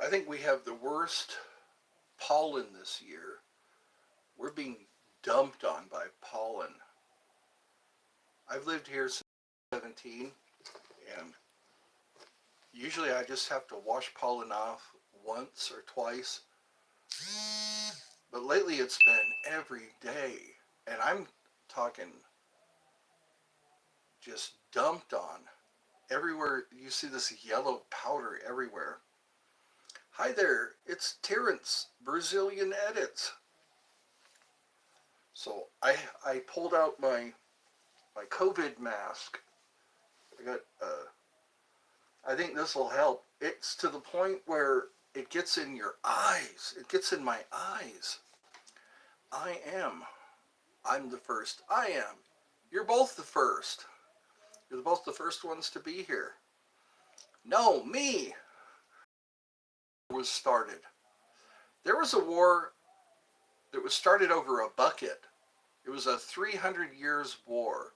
I think we have the worst pollen this year. We're being dumped on by pollen. I've lived here since 17, and usually I just have to wash pollen off once or twice. But lately it's been every day, and I'm talking just dumped on. Everywhere you see this yellow powder everywhere. Hi there, it's Terrence, Brazilian Edits. So I pulled out my COVID mask. I got I think this will help. It's to the point where it gets in your eyes. It gets in my eyes. I am. I'm the first. I am. You're both the first. You're both the first ones to be here. No, me was started. There was a war that was started over a bucket. It was a 300 years war.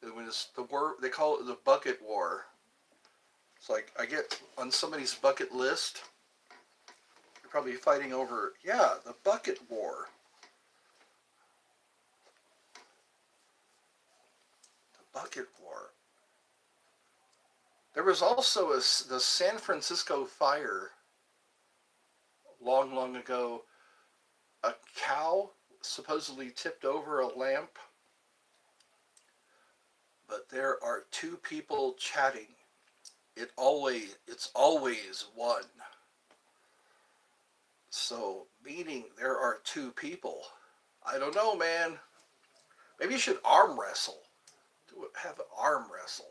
It was the war, they call it the bucket war. It's like I get on somebody's bucket list, you're probably fighting over, yeah, the bucket war. The bucket war. There was also the San Francisco fire long, long ago. A cow supposedly tipped over a lamp, but there are two people chatting. It's always one. So, meaning there are two people. I don't know, man. Maybe you should arm wrestle. Have an arm wrestle.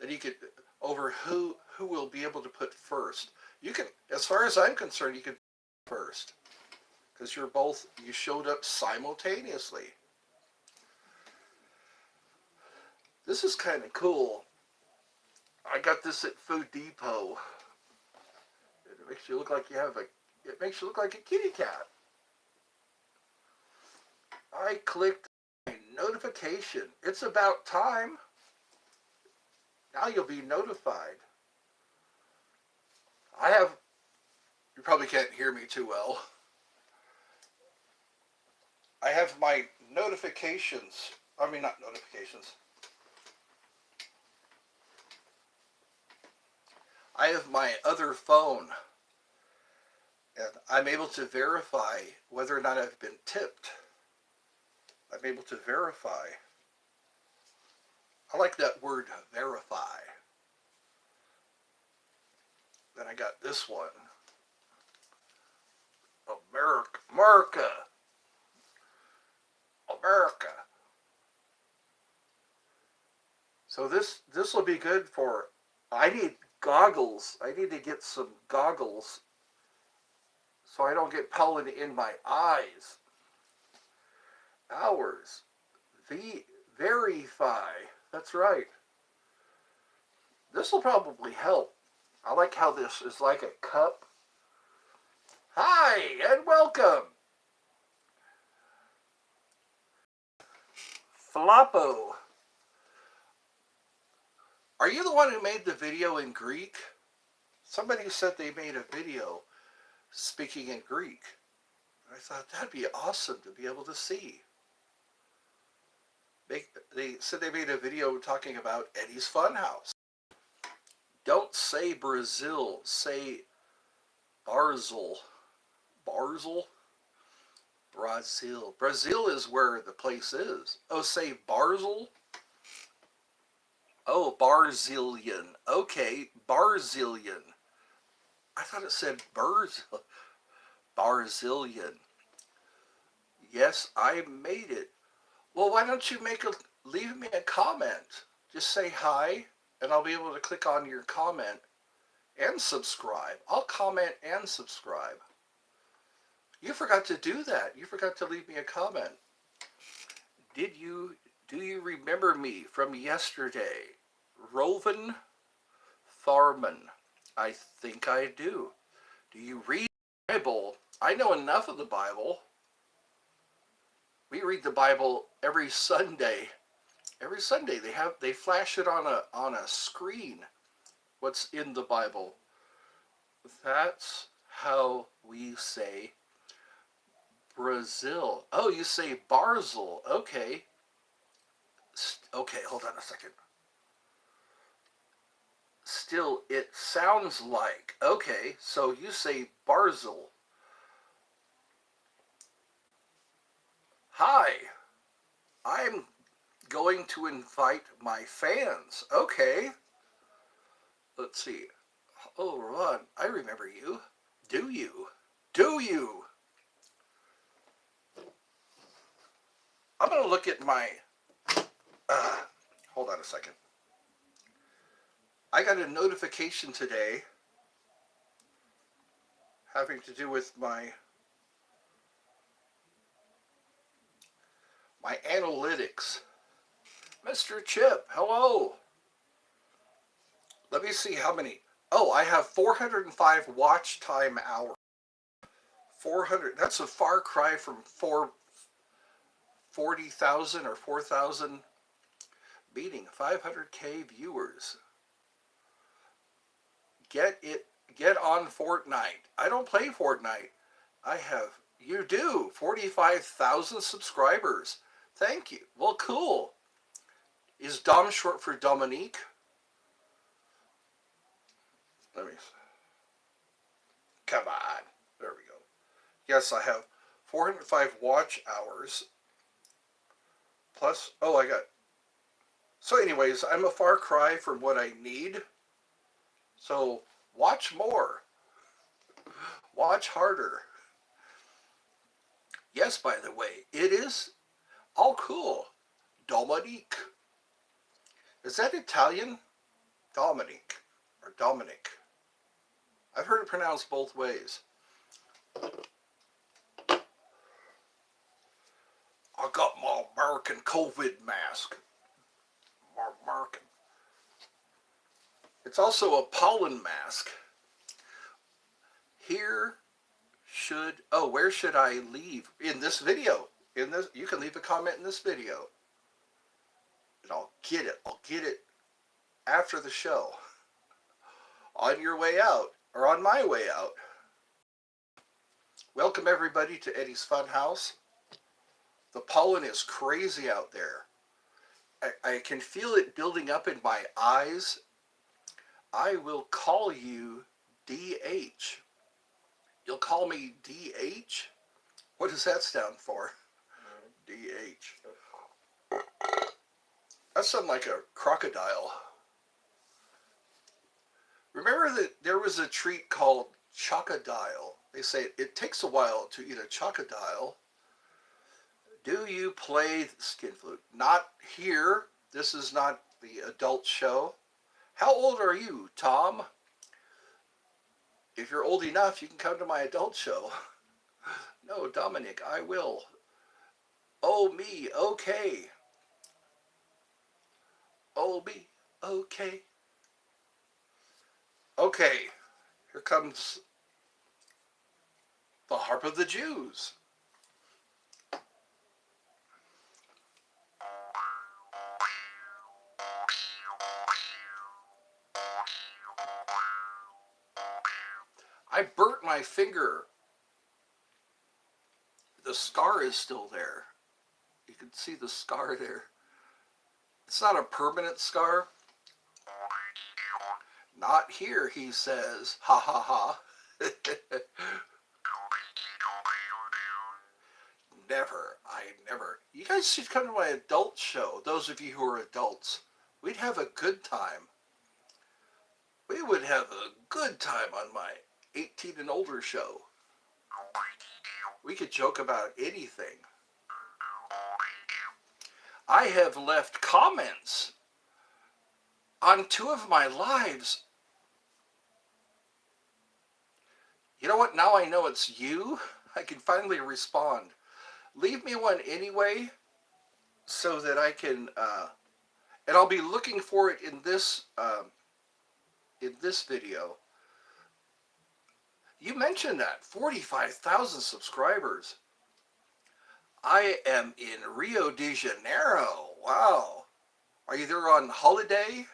Then you could, over who will be able to put first. You can, as far as I'm concerned, you could put first. Because you showed up simultaneously. This is kind of cool. I got this at Food Depot. It makes you look like it makes you look like a kitty cat. I clicked notification. It's about time. Now you'll be notified. You probably can't hear me too well. I have my notifications. I mean, not notifications. I have my other phone, and I'm able to verify whether or not I've been tipped. I'm able to verify. I like that word, verify. Then I got this one. America. So this will be good for, I need goggles. I need to get some goggles so I don't get pollen in my eyes. Hours. Verify. That's right. This will probably help. I like how this is like a cup. Hi, and welcome. Faloppo. Are you the one who made the video in Greek? Somebody said they made a video speaking in Greek. I thought that'd be awesome to be able to see. They said they made a video talking about Eddie's Funhouse. Don't say Brazil, say Barzil. Barzil? Brazil. Brazil is where the place is. Oh, say Barzil? Oh, Barzillion. Okay, Barzillion. I thought it said Barzillion. Yes, I made it. Well, why don't you leave me a comment? Just say hi, and I'll be able to click on your comment and subscribe. I'll comment and subscribe. You forgot to do that. You forgot to leave me a comment. Do you remember me from yesterday? Rovan Tharman. I think I do. Do you read the Bible? I know enough of the Bible. We read the Bible every Sunday. Every Sunday they flash it on a screen. what's in the Bible. That's how we say Brazil. Oh, you say Barzil. Okay. Okay, hold on a second. Still, it sounds like. Okay, so you say Barzil. Hi, I'm going to invite my fans. Okay. Let's see. Oh, Ron, I remember you. Do you? Do you? I'm going to look at my... hold on a second. I got a notification today having to do with my analytics. Mr. Chip, hello. Let me see how many. Oh, I have 405 watch time hours. 400. That's a far cry from 40,000 or 4,000 meeting. 500K viewers. Get on Fortnite. I don't play Fortnite. I have, you do, 45,000 subscribers. Thank you. Well, cool. Is Dom short for Dominique? Let me, come on. There we go. Yes, I have 405 watch hours. Plus, oh, I got, so anyways, I'm a far cry from what I need. So watch more. Watch harder. Yes, by the way, it is all cool. Dominique. Is that Italian? Dominique or Dominic. I've heard it pronounced both ways. I got my American COVID mask. American. It's also a pollen mask. Here should, oh, where should I leave? In this video. In this, you can leave a comment in this video. And I'll get it. I'll get it after the show. On your way out, or on my way out. Welcome everybody to Eddie's Funhouse. The pollen is crazy out there. I can feel it building up in my eyes. I will call you DH. You'll call me DH? What does that stand for? DH. That sounds like a crocodile. Remember that there was a treat called chocodile. They say it takes a while to eat a chocodile. Do you play skin flute? Not here. This is not the adult show. How old are you, Tom? If you're old enough, you can come to my adult show. No, Dominic, I will. Oh, me, okay. Oh, me, okay. Okay, here comes the Harp of the Jews. I burnt my finger. The scar is still there. You can see the scar there. It's not a permanent scar. Not here, he says. Ha ha ha. Never. I never. You guys should come to my adult show. Those of you who are adults. We'd have a good time. We would have a good time on my 18 and older show. We could joke about anything. I have left comments on 2 of my lives. You know what? Now I know it's you. I can finally respond. Leave me one anyway so that I can, and I'll be looking for it in this video. You mentioned that, 45,000 subscribers. I am in Rio de Janeiro. Wow. Are you there on holiday?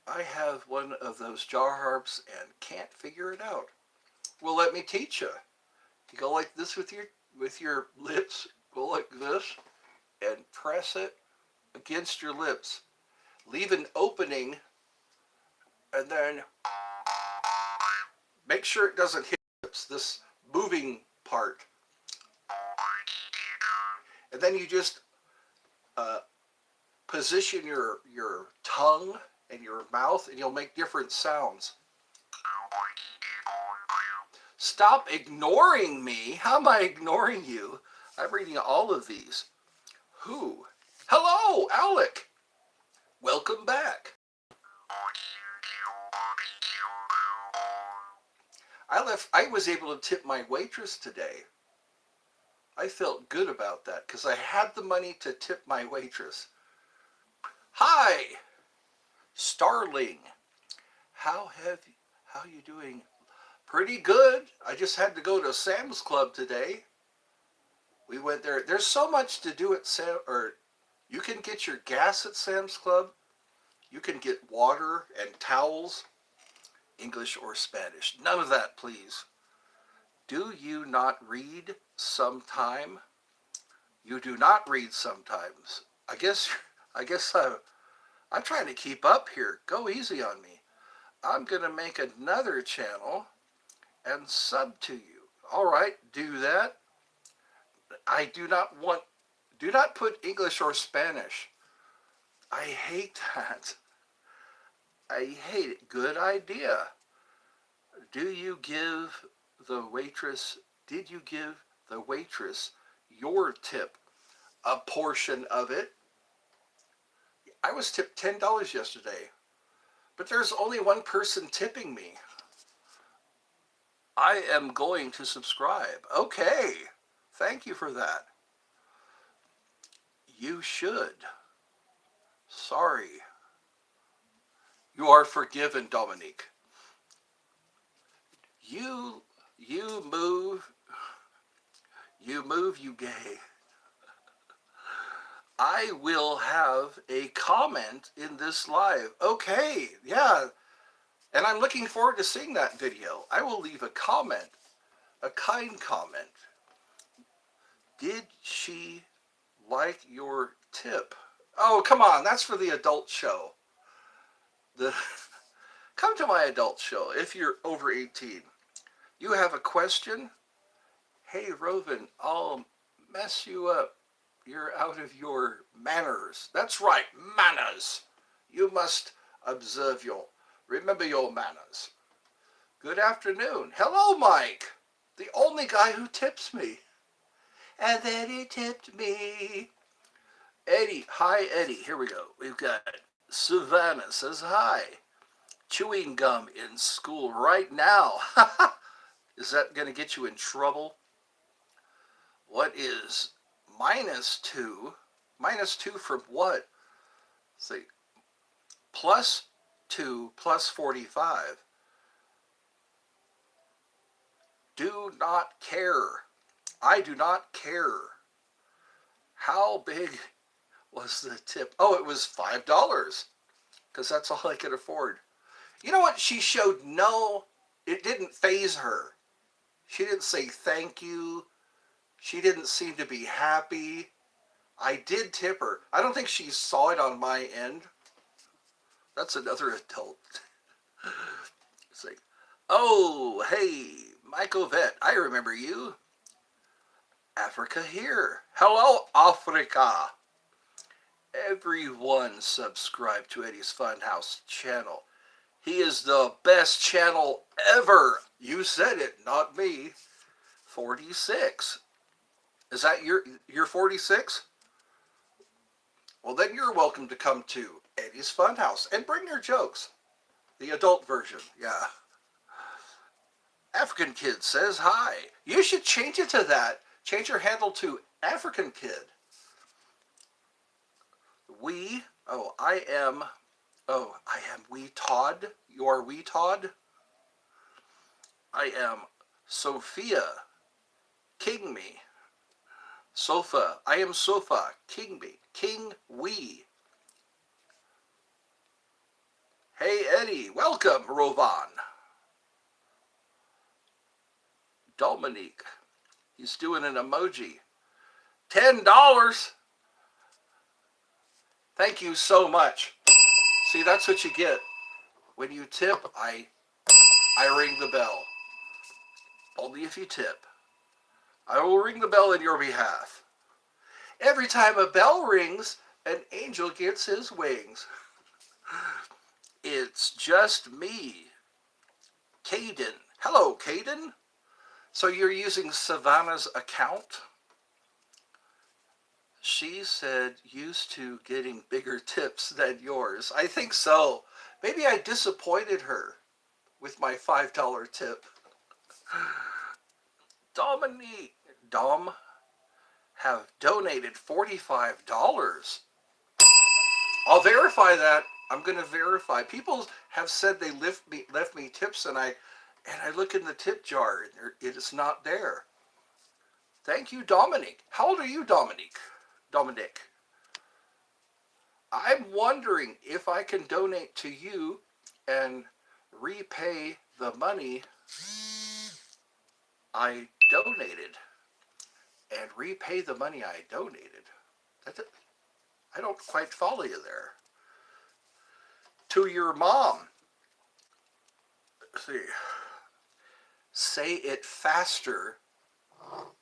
I have one of those jar harps and can't figure it out. Well, let me teach you. You go like this with your lips. Go like this and press it against your lips. Leave an opening and then make sure it doesn't hit your lips, this moving part. And then you just uh, position your tongue and your mouth and you'll make different sounds. Stop ignoring me. How am I ignoring you? I'm reading all of these. Who? Hello, Alec. Welcome back. I was able to tip my waitress today. I felt good about that because I had the money to tip my waitress. Hi, Starling. How you doing? Pretty good. I just had to go to Sam's Club today. We went there. There's so much to do at you can get your gas at Sam's Club. You can get water and towels, English or Spanish. None of that, please. Do you not read sometime? You do not read sometimes. I'm trying to keep up here. Go easy on me. I'm going to make another channel and sub to you. All right, do that. Do not put English or Spanish. I hate that. I hate it. Good idea. Did you give the waitress your tip? A portion of it? I was tipped $10 yesterday, but there's only one person tipping me. I am going to subscribe. Okay, thank you for that. You should. Sorry. You are forgiven, Dominique. You move, you gay. I will have a comment in this live. Okay, yeah. And I'm looking forward to seeing that video. I will leave a comment, a kind comment. Did she like your tip? Oh, come on, that's for the adult show. Come to my adult show if you're over 18. You have a question? Hey, Roven, I'll mess you up. You're out of your manners. That's right, manners. You must remember your manners. Good afternoon. Hello, Mike. The only guy who tips me. And then he tipped me. Eddie. Hi, Eddie. Here we go. We've got Savannah says hi. Chewing gum in school right now. Is that going to get you in trouble? What is -2? -2 from what? See, +2 plus 45. Do not care. I do not care. How big was the tip? Oh, it was $5 because that's all I could afford. You know what? She showed it didn't faze her. She didn't say thank you. She didn't seem to be happy. I did tip her. I don't think she saw it on my end. That's another adult. It's like, oh, hey, Michael Vet, I remember you. Africa here. Hello, Africa. Everyone subscribe to Eddie's Funhouse channel. He is the best channel ever. You said it, not me. 46. Is that you're 46? Well, then you're welcome to come to Eddie's Funhouse and bring your jokes. The adult version, yeah. African Kid says hi. You should change it to that. Change your handle to African Kid. I am Wee Todd. You are Wee Todd? I am Sophia. King me. Sofa. I am Sofa. King me. King we. Hey, Eddie. Welcome, Rovan. Dominique. He's doing an emoji. $10. Thank you so much. See, that's what you get. When you tip, I ring the bell. Only if you tip. I will ring the bell in your behalf. Every time a bell rings, an angel gets his wings. It's just me, Caden. Hello, Caden. So you're using Savannah's account? She said used to getting bigger tips than yours. I think so. Maybe I disappointed her with my $5 tip. Dominique, Dom, have donated $45. I'll verify that. I'm going to verify. People have said they left me tips, and I look in the tip jar, and it is not there. Thank you, Dominic. How old are you, Dominic? Dominic. I'm wondering if I can donate to you and repay the money I donated. And repay the money I donated. I don't quite follow you there. To your mom. Let's see. Say it faster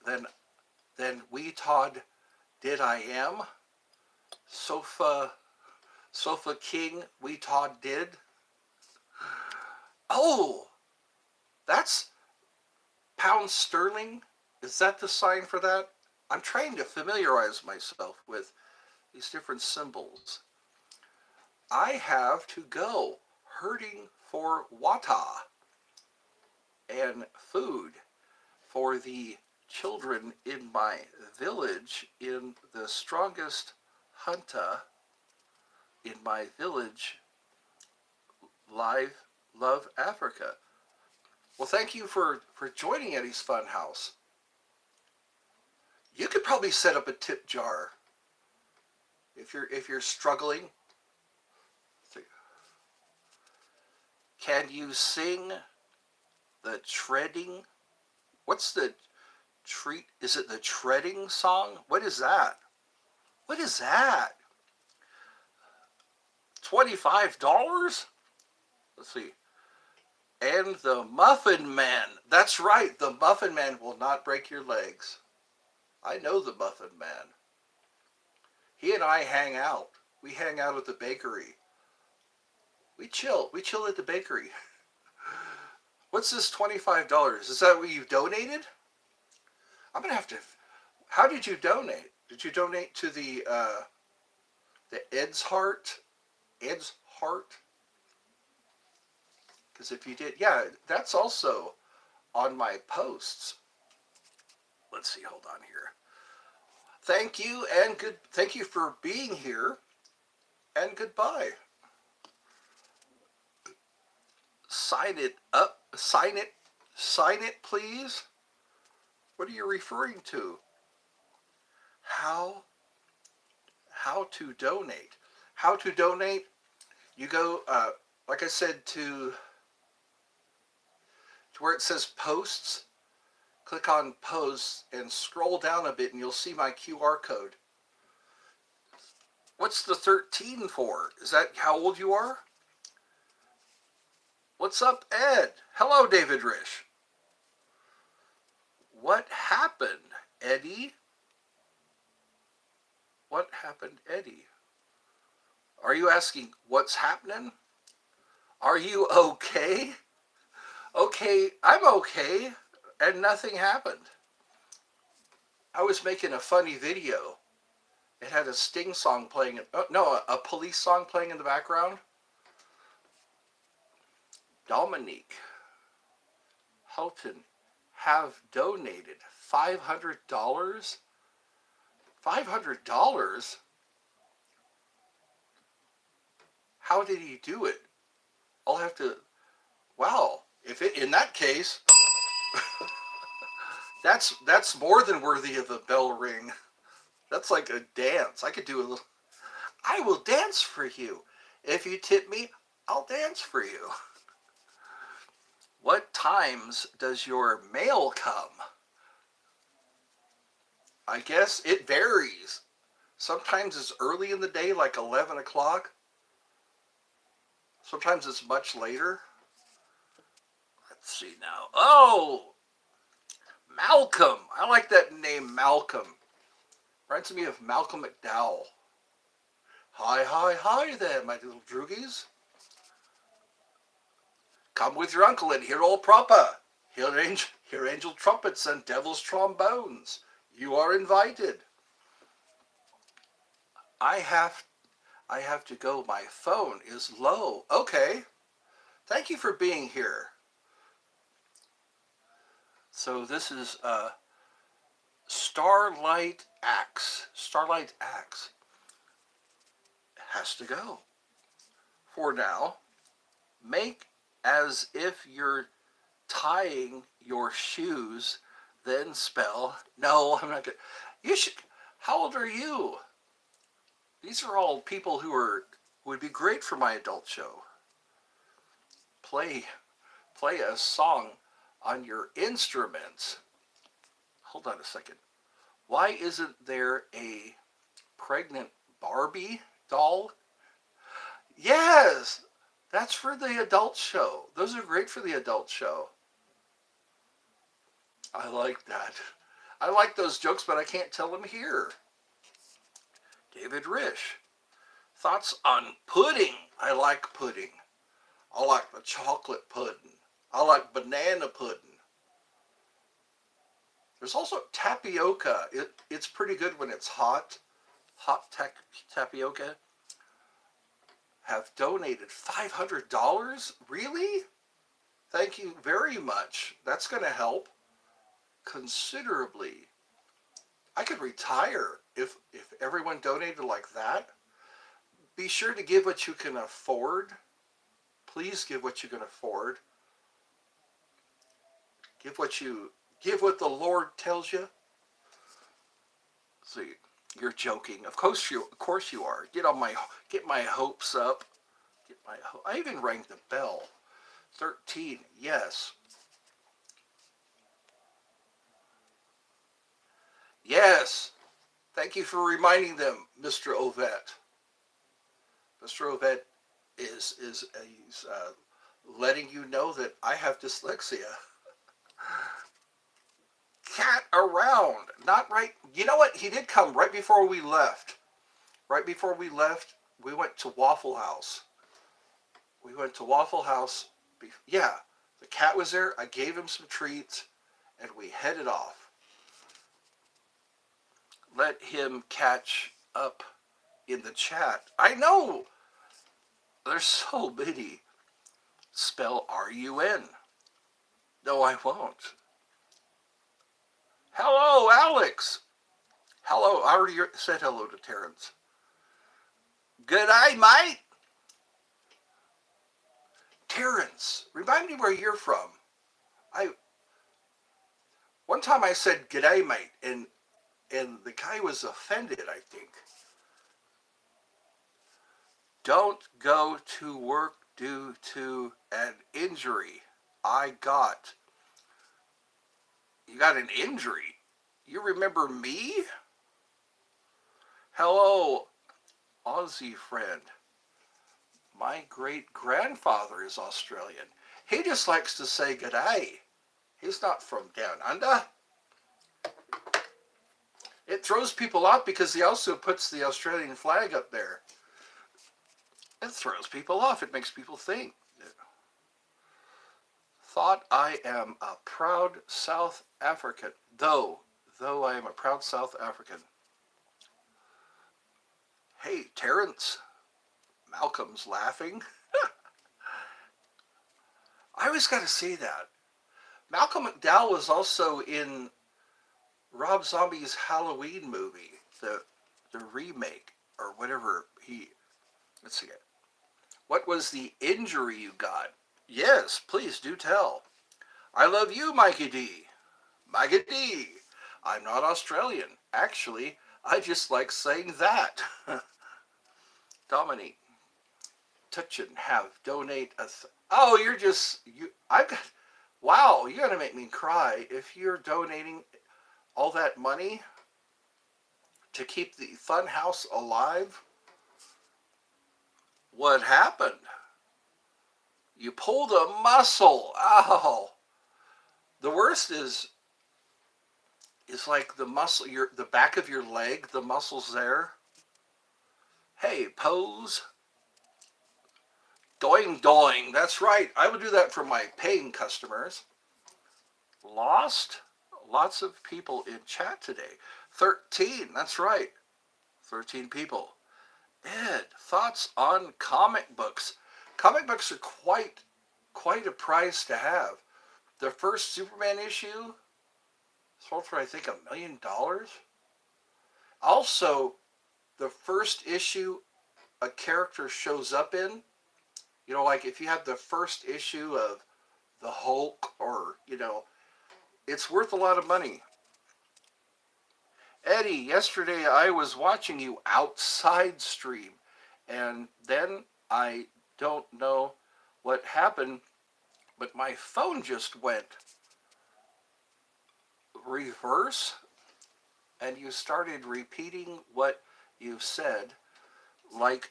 than we Todd did I am. Sofa King we Todd did. Oh, that's pound sterling. Is that the sign for that? I'm trying to familiarize myself with these different symbols. I have to go herding for wata and food for the children in my village in the strongest junta in my village. Live Love Africa. Well, thank you for joining Eddie's Funhouse. You could probably set up a tip jar if you're struggling. Can you sing the treading? What's the treat? Is it the treading song? What is that? What is that? $25? Let's see. And the Muffin Man. That's right. The Muffin Man will not break your legs. I know the Muffin Man. He and I hang out. We hang out at the bakery. We chill. We chill at the bakery. What's this $25? Is that what you donated? I'm going to have to... How did you donate? Did you donate to the Ed's Heart? Ed's Heart? Because if you did, yeah, that's also on my posts. Let's see, hold on here. Thank you and good. Thank you for being here, and goodbye. Sign it up. Sign it, please. What are you referring to? How to donate? How to donate? You go, like I said, to where it says posts. Click on posts and scroll down a bit and you'll see my QR code. What's the 13 for? Is that how old you are? What's up, Ed? Hello, David Rish. What happened, Eddie? What happened, Eddie? Are you asking what's happening? Are you okay? Okay, I'm okay, and nothing happened. I was making a funny video. It had a Sting song playing, a police song playing in the background. Dominique Houghton have donated $500. $500? How did he do it? I'll have to, wow, in that case, that's more than worthy of a bell ring. That's like a dance. I could do a little, I will dance for you. If you tip me, I'll dance for you. What times does your mail come? I guess it varies. Sometimes it's early in the day, like 11 o'clock. Sometimes it's much later. Let's see now. Oh, Malcolm. I like that name, Malcolm. Reminds me of Malcolm McDowell. Hi, hi, hi there, my little droogies. Come with your uncle and hear all proper. Hear angel trumpets and devil's trombones. You are invited. I have I have to go. My phone is low. Okay. Thank you for being here. So this is Starlight Axe. Starlight Axe has to go. For now, make as if you're tying your shoes, then spell. No, I'm not gonna. You should. How old are you? These are all people who would be great for my adult show. Play a song on your instruments. Hold on a second. Why isn't there a pregnant Barbie doll? Yes, that's for the adult show. Those are great for the adult show. I like that. I like those jokes, but I can't tell them here. David Rish. Thoughts on pudding? I like pudding. I like the chocolate pudding. I like banana pudding. There's also tapioca. It's pretty good when it's hot. Tapioca. Have donated $500? Really? Thank you very much. That's going to help considerably. I could retire if everyone donated like that. Be sure to give what you can afford. Please give what you can afford. Give what the Lord tells you. See, you're joking. Of course you are. Get my hopes up. I even rang the bell. 13. Yes. Yes. Thank you for reminding them, Mr. Ovett. Mr. Ovett is he's letting you know that I have dyslexia. Cat around. Not right. You know what? He did come right before we left. Right before we left, we went to Waffle House. Yeah, the cat was there. I gave him some treats, and we headed off. Let him catch up in the chat. I know. There's so many. Spell R-U-N. No, I won't. Hello, Alex. Hello. I already said hello to Terrence. Good day, mate. Terrence, remind me where you're from. One time I said "G'day, mate," and the guy was offended, I think. Don't go to work due to an injury. You got an injury? You remember me? Hello, Aussie friend. My great-grandfather is Australian. He just likes to say "G'day." He's not from down under. It throws people off because he also puts the Australian flag up there. It throws people off. It makes people think. Thought I am a proud South African. Though I am a proud South African. Hey, Terrence. Malcolm's laughing. I always got to say that. Malcolm McDowell was also in Rob Zombie's Halloween movie, the remake, or whatever let's see it. What was the injury you got? Yes, please do tell. I love you, Mikey D. Mikey D. I'm not Australian. Actually, I just like saying that. Dominique. touch and have donate oh, you're just I've got wow, you're gonna make me cry if you're donating all that money to keep the funhouse alive. What happened? You pulled a muscle. Ow. The worst is like the muscle, the back of your leg, the muscles there. Hey, pose. Doing, doing. That's right. I would do that for my paying customers. Lost? Lots of people in chat today. 13. That's right. 13 people. Ed, thoughts on comic books? Comic books are quite a price to have. The first Superman issue sold for I think $1 million. Also, the first issue a character shows up in, you know, like if you have the first issue of the Hulk, or it's worth a lot of money. Eddie, yesterday I was watching you outside stream, and then I don't know what happened, but my phone just went reverse, and you started repeating what you said like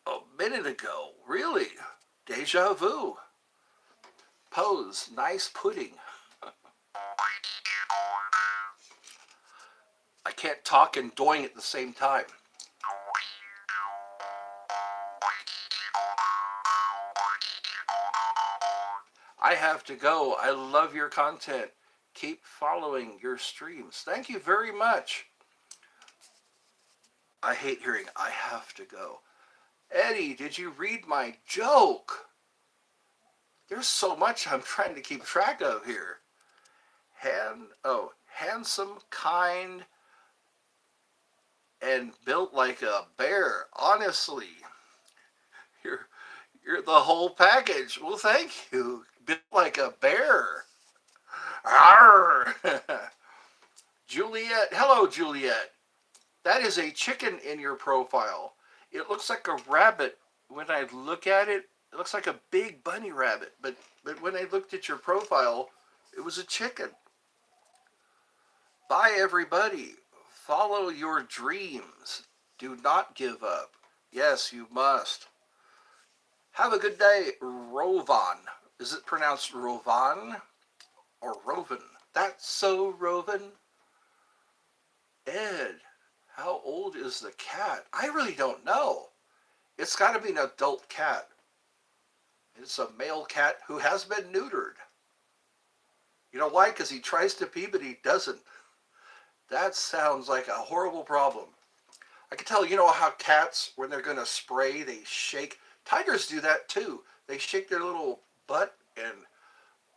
a minute ago. Really? Deja vu. Pose, nice pudding. I can't talk and doing at the same time. I have to go. I love your content. Keep following your streams. Thank you very much. I hate hearing I have to go. Eddie, did you read my joke? There's so much I'm trying to keep track of here. Handsome, kind, and built like a bear. Honestly, you're the whole package. Well, thank you. Built like a bear. Arr! Juliet. Hello, Juliet. That is a chicken in your profile. It looks like a rabbit. When I look at it, it looks like a big bunny rabbit. But when I looked at your profile, it was a chicken. Bye, everybody. Follow your dreams. Do not give up. Yes, you must. Have a good day, Rovan. Is it pronounced Rovan or Roven? That's so Roven. Ed, how old is the cat? I really don't know. It's got to be an adult cat. It's a male cat who has been neutered. You know why? Because he tries to pee, but he doesn't. That sounds like a horrible problem. I can tell, how cats, when they're going to spray, they shake. Tigers do that too. They shake their little butt and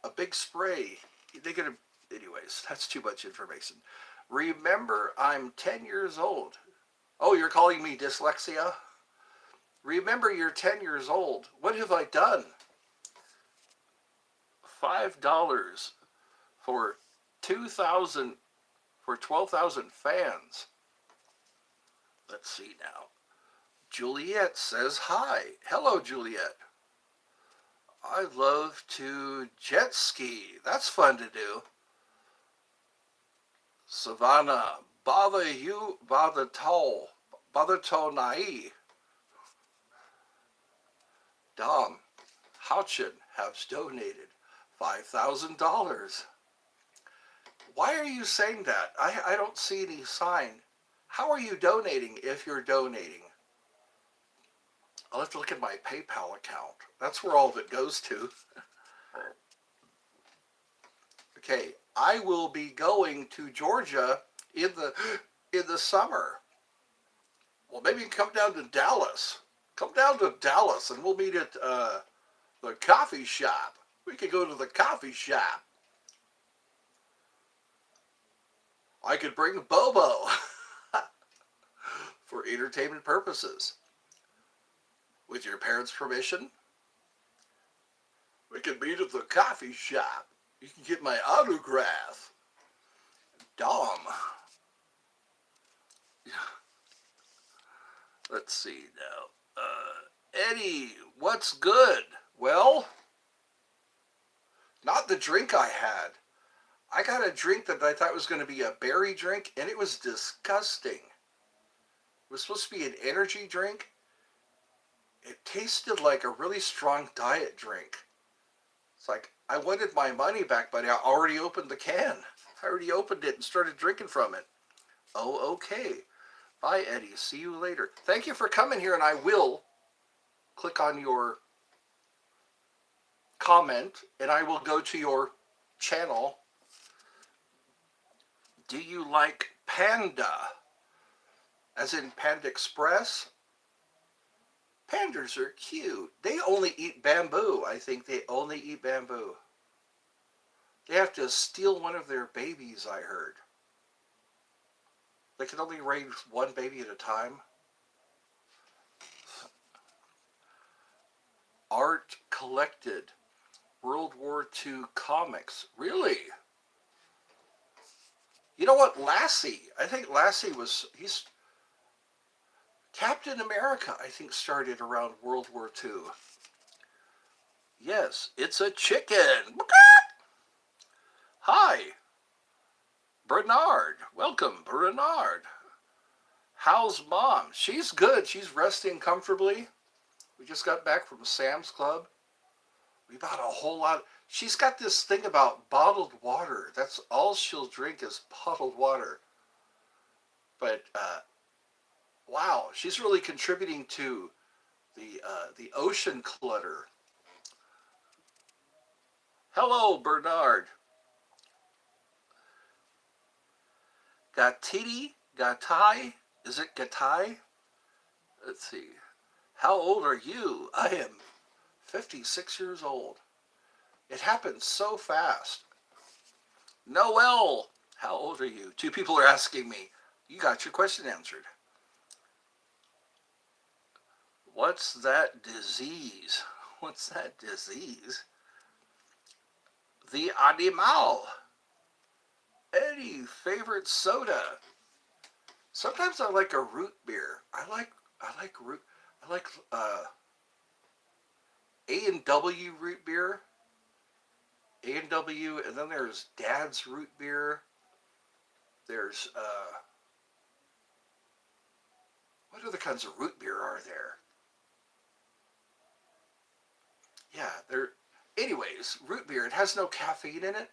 a big spray. Anyways, that's too much information. Remember, I'm 10 years old. Oh, you're calling me dyslexia? Remember, you're 10 years old. What have I done? $5 for 12,000 fans. Let's see now. Juliet says hi. Hello, Juliet. I love to jet ski. That's fun to do. Savannah, bother to nai. Dom, Houchin has donated $5,000. Why are you saying that? I don't see any sign. How are you donating if you're donating? I'll have to look at my PayPal account. That's where all of it goes to. Okay, I will be going to Georgia in the summer. Well, maybe you can come down to Dallas. Come down to Dallas and we'll meet at the coffee shop. We could go to the coffee shop. I could bring Bobo for entertainment purposes. With your parents' permission, we could meet at the coffee shop. You can get my autograph. Dom. Let's see now. Eddie, what's good? Well, not the drink I had. I got a drink that I thought was going to be a berry drink, and it was disgusting. It was supposed to be an energy drink. It tasted like a really strong diet drink. It's like, I wanted my money back, but I already opened the can. I already opened it and started drinking from it. Oh, okay. Bye, Eddie. See you later. Thank you for coming here, and I will click on your comment, and I will go to your channel. Do you like panda? As in Panda Express? Pandas are cute. They only eat bamboo. I think they only eat bamboo. They have to steal one of their babies, I heard. They can only raise one baby at a time. Art collected. World War II comics. Really? You know what? Lassie. I think Lassie he's Captain America, I think, started around World War II. Yes, it's a chicken. Hi, Bernard. Welcome, Bernard. How's Mom? She's good. She's resting comfortably. We just got back from Sam's Club. We bought a whole lot. She's got this thing about bottled water. That's all she'll drink is bottled water. But wow, she's really contributing to the ocean clutter. Hello, Bernard. Gatiti? Gatai? Is it Gatai? Let's see. How old are you? I am 56 years old. It happened so fast. Noel, how old are you? Two people are asking me. You got your question answered. What's that disease? What's that disease? The animal. Eddie, favorite soda. Sometimes I like a root beer. I like A&W root beer. A&W, and then there's Dad's root beer. There's what other kinds of root beer are there? Yeah, anyways, root beer, it has no caffeine in it.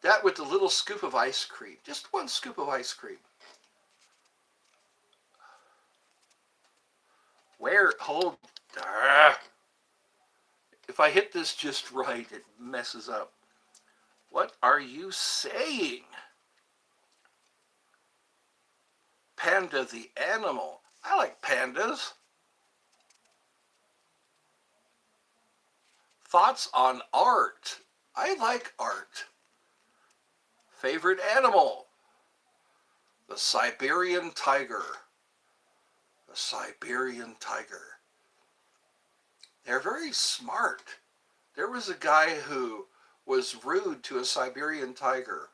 That with a little scoop of ice cream. Just one scoop of ice cream. Hold. If I hit this just right, it messes up. What are you saying? Panda the animal. I like pandas. Thoughts on art. I like art. Favorite animal. The Siberian tiger. The Siberian tiger. They're very smart. There was a guy who was rude to a Siberian tiger,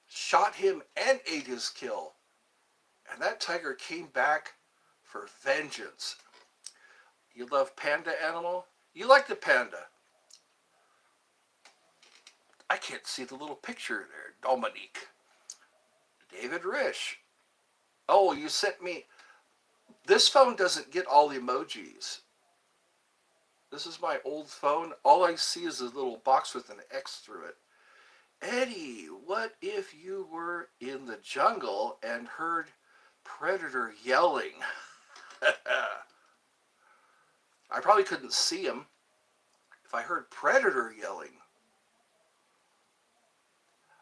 shot him and ate his kill. And that tiger came back for vengeance. You love panda animal? You like the panda. I can't see the little picture there. Dominique. David Rish. Oh, you sent me. This phone doesn't get all emojis. This is my old phone. All I see is a little box with an X through it. Eddie, what if you were in the jungle and heard Predator yelling? I probably couldn't see him if I heard Predator yelling.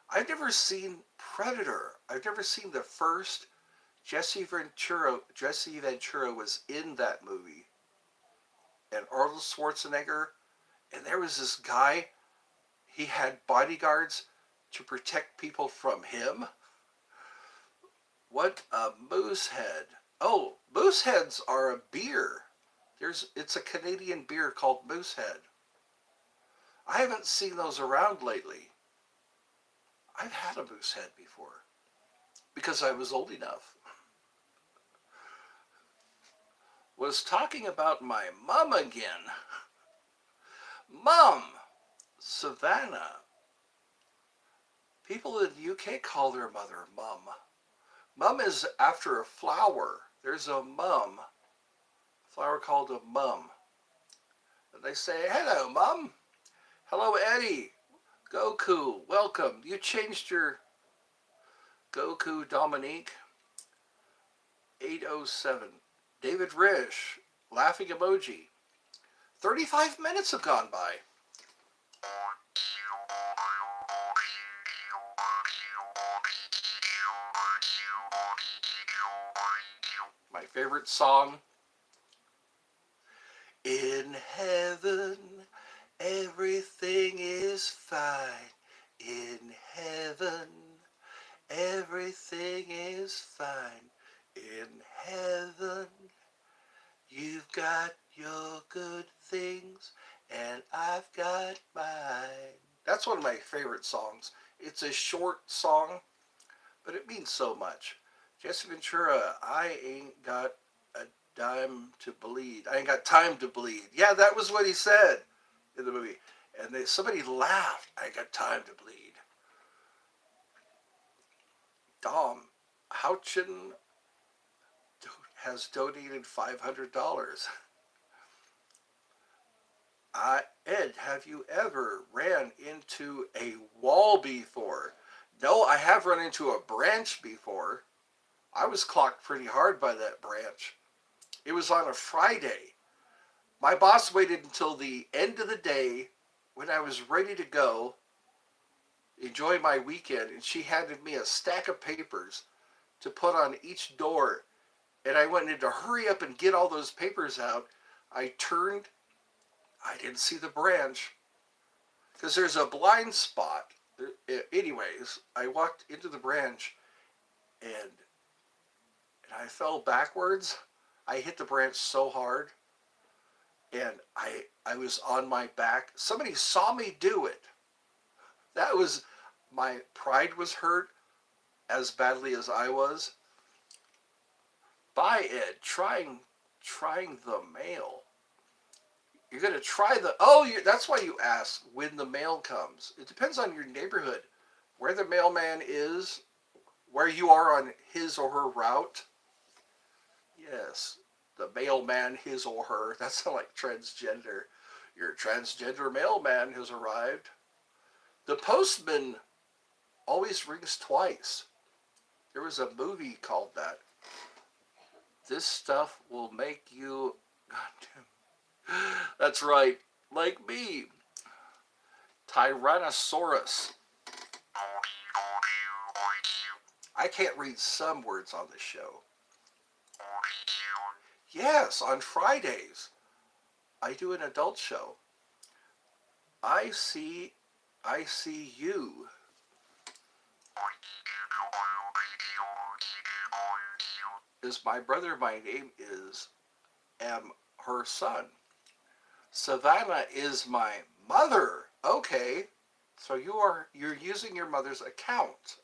I've never seen Predator. I've never seen the first. Jesse Ventura was in that movie. And Arnold Schwarzenegger. And there was this guy. He had bodyguards to protect people from him. What a moose head. Oh, moose heads are a beer. It's a Canadian beer called Moosehead. I haven't seen those around lately. I've had a Moosehead before because I was old enough. was talking about my mom again. Mom, Savannah. People in the UK call their mother Mum. Mum is after a flower. There's a mum. A flower called a mum. And they say, hello, Mum. Hello, Eddie. Goku, welcome. You changed your Goku Dominique 807. David Rish, laughing emoji. 35 minutes have gone by. My favorite song. In heaven, everything is fine. In heaven, everything is fine. In heaven, you've got your good things, and I've got mine. That's one of my favorite songs. It's a short song, but it means so much. Jesse Ventura, I ain't got a dime to bleed. I ain't got time to bleed. Yeah, that was what he said in the movie. And somebody laughed. I ain't got time to bleed. Dom Houchin has donated $500. Ed, have you ever ran into a wall before? No, I have run into a branch before. I was clocked pretty hard by that branch. It was on a Friday. My boss waited until the end of the day when I was ready to go, enjoy my weekend, and she handed me a stack of papers to put on each door. And I wanted to hurry up and get all those papers out. I turned, I didn't see the branch because there's a blind spot. Anyways, I walked into the branch and I fell backwards. I hit the branch so hard and I was on my back. Somebody saw me do it. That was, my pride was hurt as badly as I was. Bye, Ed. Trying the mail. You're going to try the... Oh, that's why you ask when the mail comes. It depends on your neighborhood. Where the mailman is, where you are on his or her route. Yes, the mailman, his or her. That sounds like transgender. Your transgender mailman has arrived. The postman always rings twice. There was a movie called that. This stuff will make you... That's right, like me. Tyrannosaurus. I can't read some words on this show. Yes, on Fridays, I do an adult show. I see you. Is my brother, my name am her son. Savannah is my mother. Okay, so you're using your mother's account.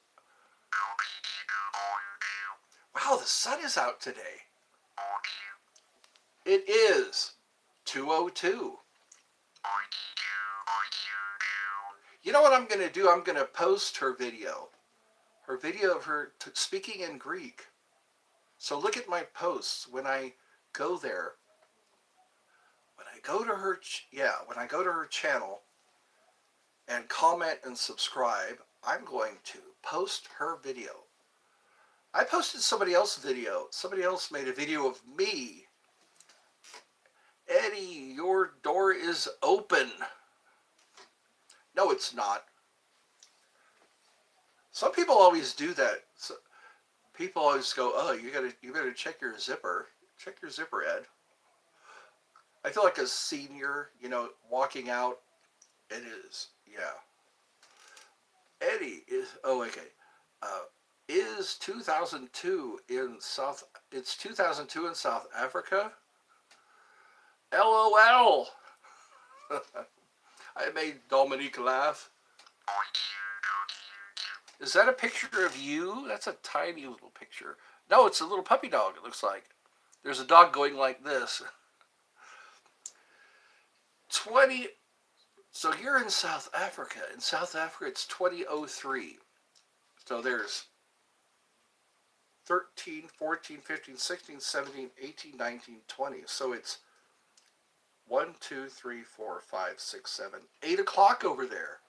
Wow, the sun is out today. It is 2:02. You know what I'm going to do? I'm going to post her video. Her video of her speaking in Greek. So look at my posts when I go there. When I go to her channel and comment and subscribe, I'm going to post her video. I posted somebody else's video. Somebody else made a video of me. Eddie, your door is open. No, it's not. Some people always do that. People always go, "Oh, you better check your zipper. Check your zipper, Ed." I feel like a senior, walking out. It is, yeah. Eddie is. Oh, okay. Is 2002 in South? It's 2002 in South Africa. LOL. I made Dominique laugh. Is that a picture of you? That's a tiny little picture. No, it's a little puppy dog, it looks like. There's a dog going like this. 20. So you're in South Africa. In South Africa, it's 2003. So there's 13, 14, 15, 16, 17, 18, 19, 20. So it's 1, 2, 3, 4, 5, 6, 7, 8 o'clock over there.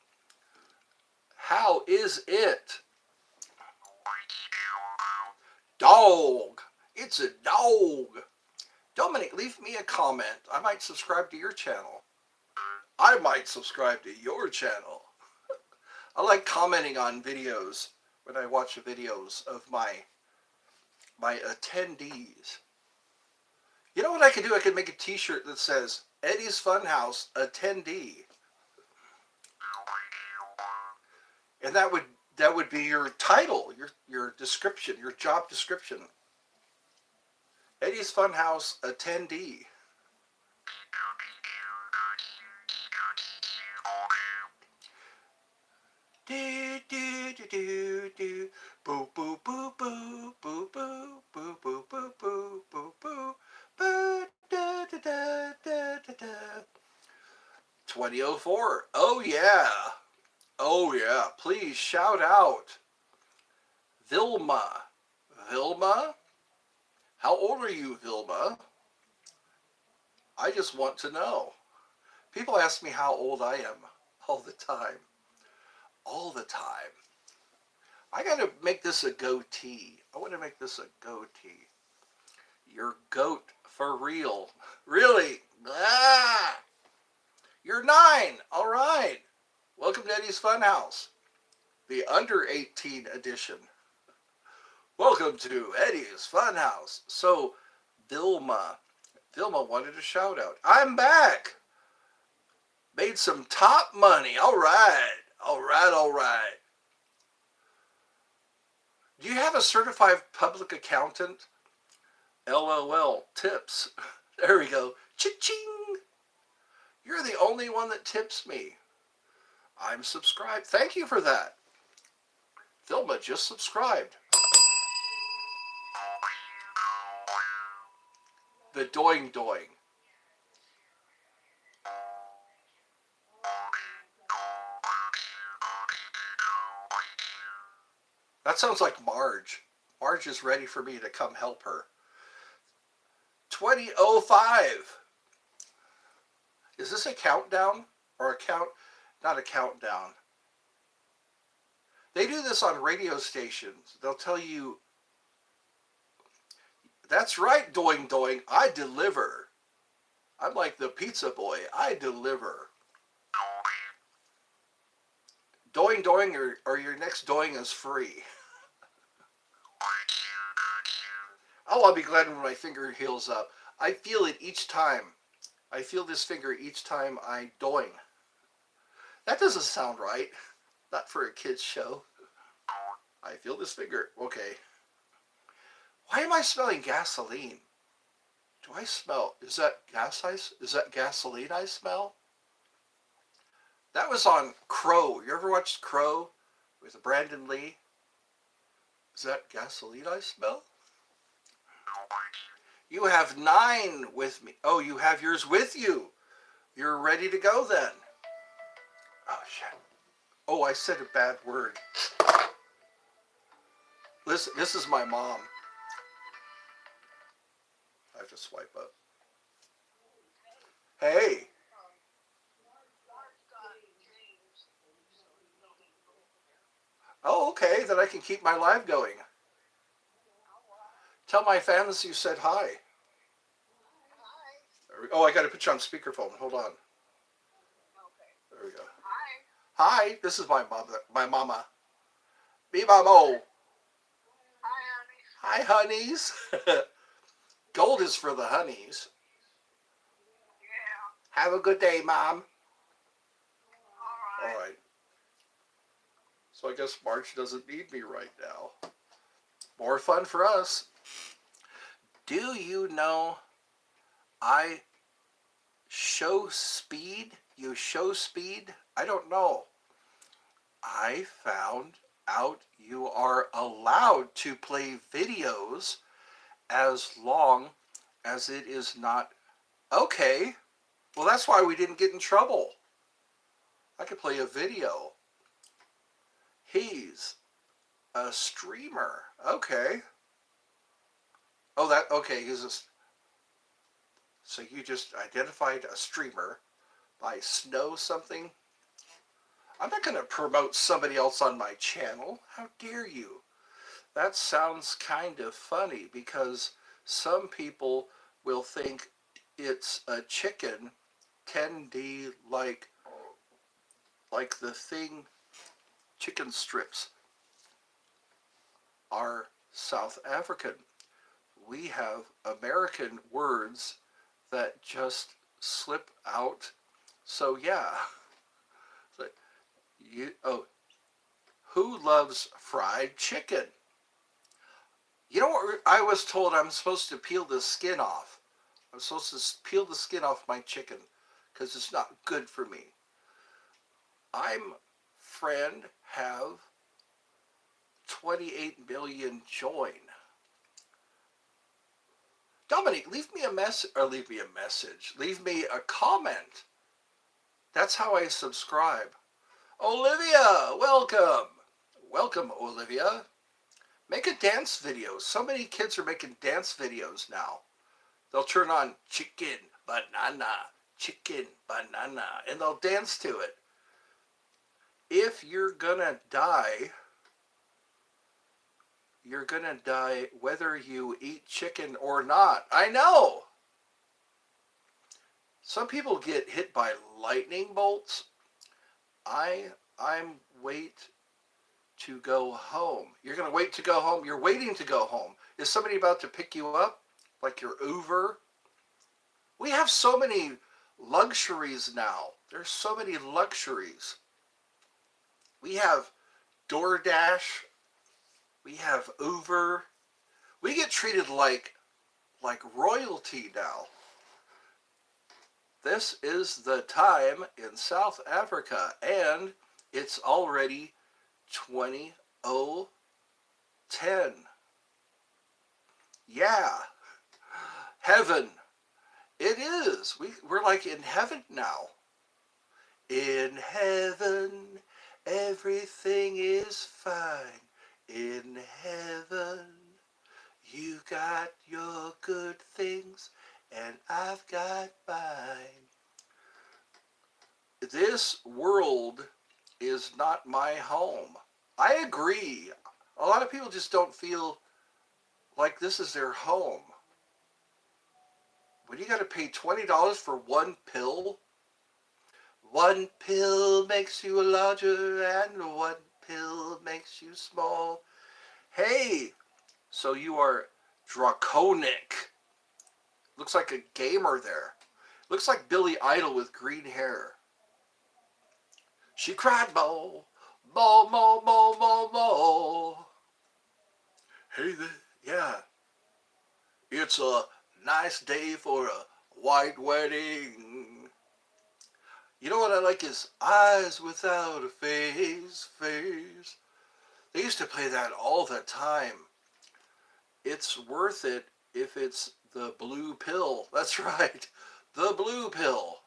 How is it? Dog. It's a dog. Dominic, leave me a comment. I might subscribe to your channel. I might subscribe to your channel. I like commenting on videos when I watch videos of my attendees. You know what I could do? I could make a t-shirt that says Eddie's Funhouse Attendee. And that would be your title, your description, your job description. Eddie's Funhouse Attendee. Do do do do do. Boo boo boo boo boo boo boo boo boo boo boo boo boo da da da da da da. 2004. Oh yeah. Oh yeah. Please shout out Vilma. Vilma? How old are you, Vilma? I just want to know. People ask me how old I am all the time. All the time. I gotta make this a goatee. I want to make this a goatee. You're goat for real. Really? Ah! You're 9. All right. Welcome to Eddie's Funhouse. The under 18 edition. Welcome to Eddie's Funhouse. So, Vilma wanted a shout out. I'm back. Made some top money. All right. All right, all right. Do you have a certified public accountant? LOL, tips. There we go. Cha-ching. You're the only one that tips me. I'm subscribed. Thank you for that. Vilma just subscribed. The doing doing. That sounds like Marge. Marge is ready for me to come help her. 2005. Is this a countdown? Or a count? Not a countdown. They do this on radio stations. They'll tell you, that's right, doing doing, I deliver. I'm like the pizza boy. I deliver. Doing doing or your next doing is free. Oh, I'll be glad when my finger heals up. I feel it each time. I feel this finger each time I doing. That doesn't sound right. Not for a kid's show. I feel this finger. Okay. Why am I smelling gasoline? Do I smell? Is that gas ice? Is that gasoline I smell? That was on Crow. You ever watched Crow with Brandon Lee? Is that gasoline I smell? You have 9 with me. Oh, you have yours with you. You're ready to go then. Oh, shit. Oh, I said a bad word. Listen, this is my mom. I have to swipe up. Hey. Oh, okay. Then I can keep my live going. Tell my fans you said hi. Oh, I got to put you on speakerphone. Hold on. There we go. Hi. This is my mother. My mama. Me mamo. Hi, honeys. Gold is for the honeys. Yeah. Have a good day, Mom. All right. So I guess March doesn't need me right now. More fun for us. Do you know I show speed? You show speed? I don't know. I found out you are allowed to play videos as long as it is not okay. Well, that's why we didn't get in trouble. I could play a video. He's a streamer. Okay. Oh, that okay. So you just identified a streamer by Snow something. I'm not going to promote somebody else on my channel. How dare you? That sounds kind of funny because some people will think it's a chicken tendy like the thing. Chicken strips are South African. We have American words that just slip out. So yeah, who loves fried chicken? You know what? I was told I'm supposed to peel the skin off. I'm supposed to peel the skin off my chicken because it's not good for me. I'm have 28 million join. Dominic, leave me a message. Leave me a comment. That's how I subscribe. Olivia, welcome. Welcome, Olivia. Make a dance video. So many kids are making dance videos now. They'll turn on chicken, banana, and they'll dance to it. If you're gonna die whether you eat chicken or not. I know. Some people get hit by lightning bolts. I'm wait to go home. You're going to wait to go home. You're waiting to go home. Is somebody about to pick you up? Like your Uber? We have so many luxuries now. There's so many luxuries. We have DoorDash. We have Uber. We get treated like royalty now. This is the time in South Africa, and it's already 20:10. Yeah, heaven. It is. We're like in heaven now. In heaven, everything is fine. In heaven, you got your good things, and I've got mine. This world is not my home. I agree. A lot of people just don't feel like this is their home. When you got to pay $20 for one pill, one pill makes you larger and one pill makes you small. Hey, so you are draconic. Looks like a gamer there. Looks like Billy Idol with green hair. She cried, mo, mo, mo, mo, mo, mo. Hey there, yeah. It's a nice day for a white wedding. You know what I like is Eyes Without a Face. They used to play that all the time. It's worth it if it's the blue pill. That's right, the blue pill.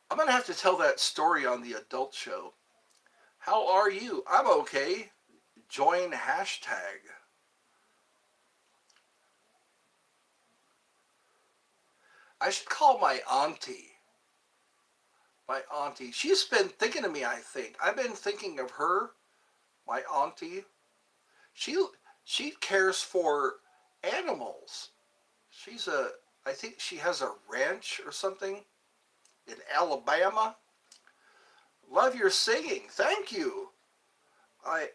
I'm going to have to tell that story on the adult show. How are you? I'm okay. Join hashtag. I should call my auntie. My auntie. She's been thinking of me, I think. I've been thinking of her, my auntie. She cares for animals. I think she has a ranch or something in Alabama. Love your singing. Thank you. I'm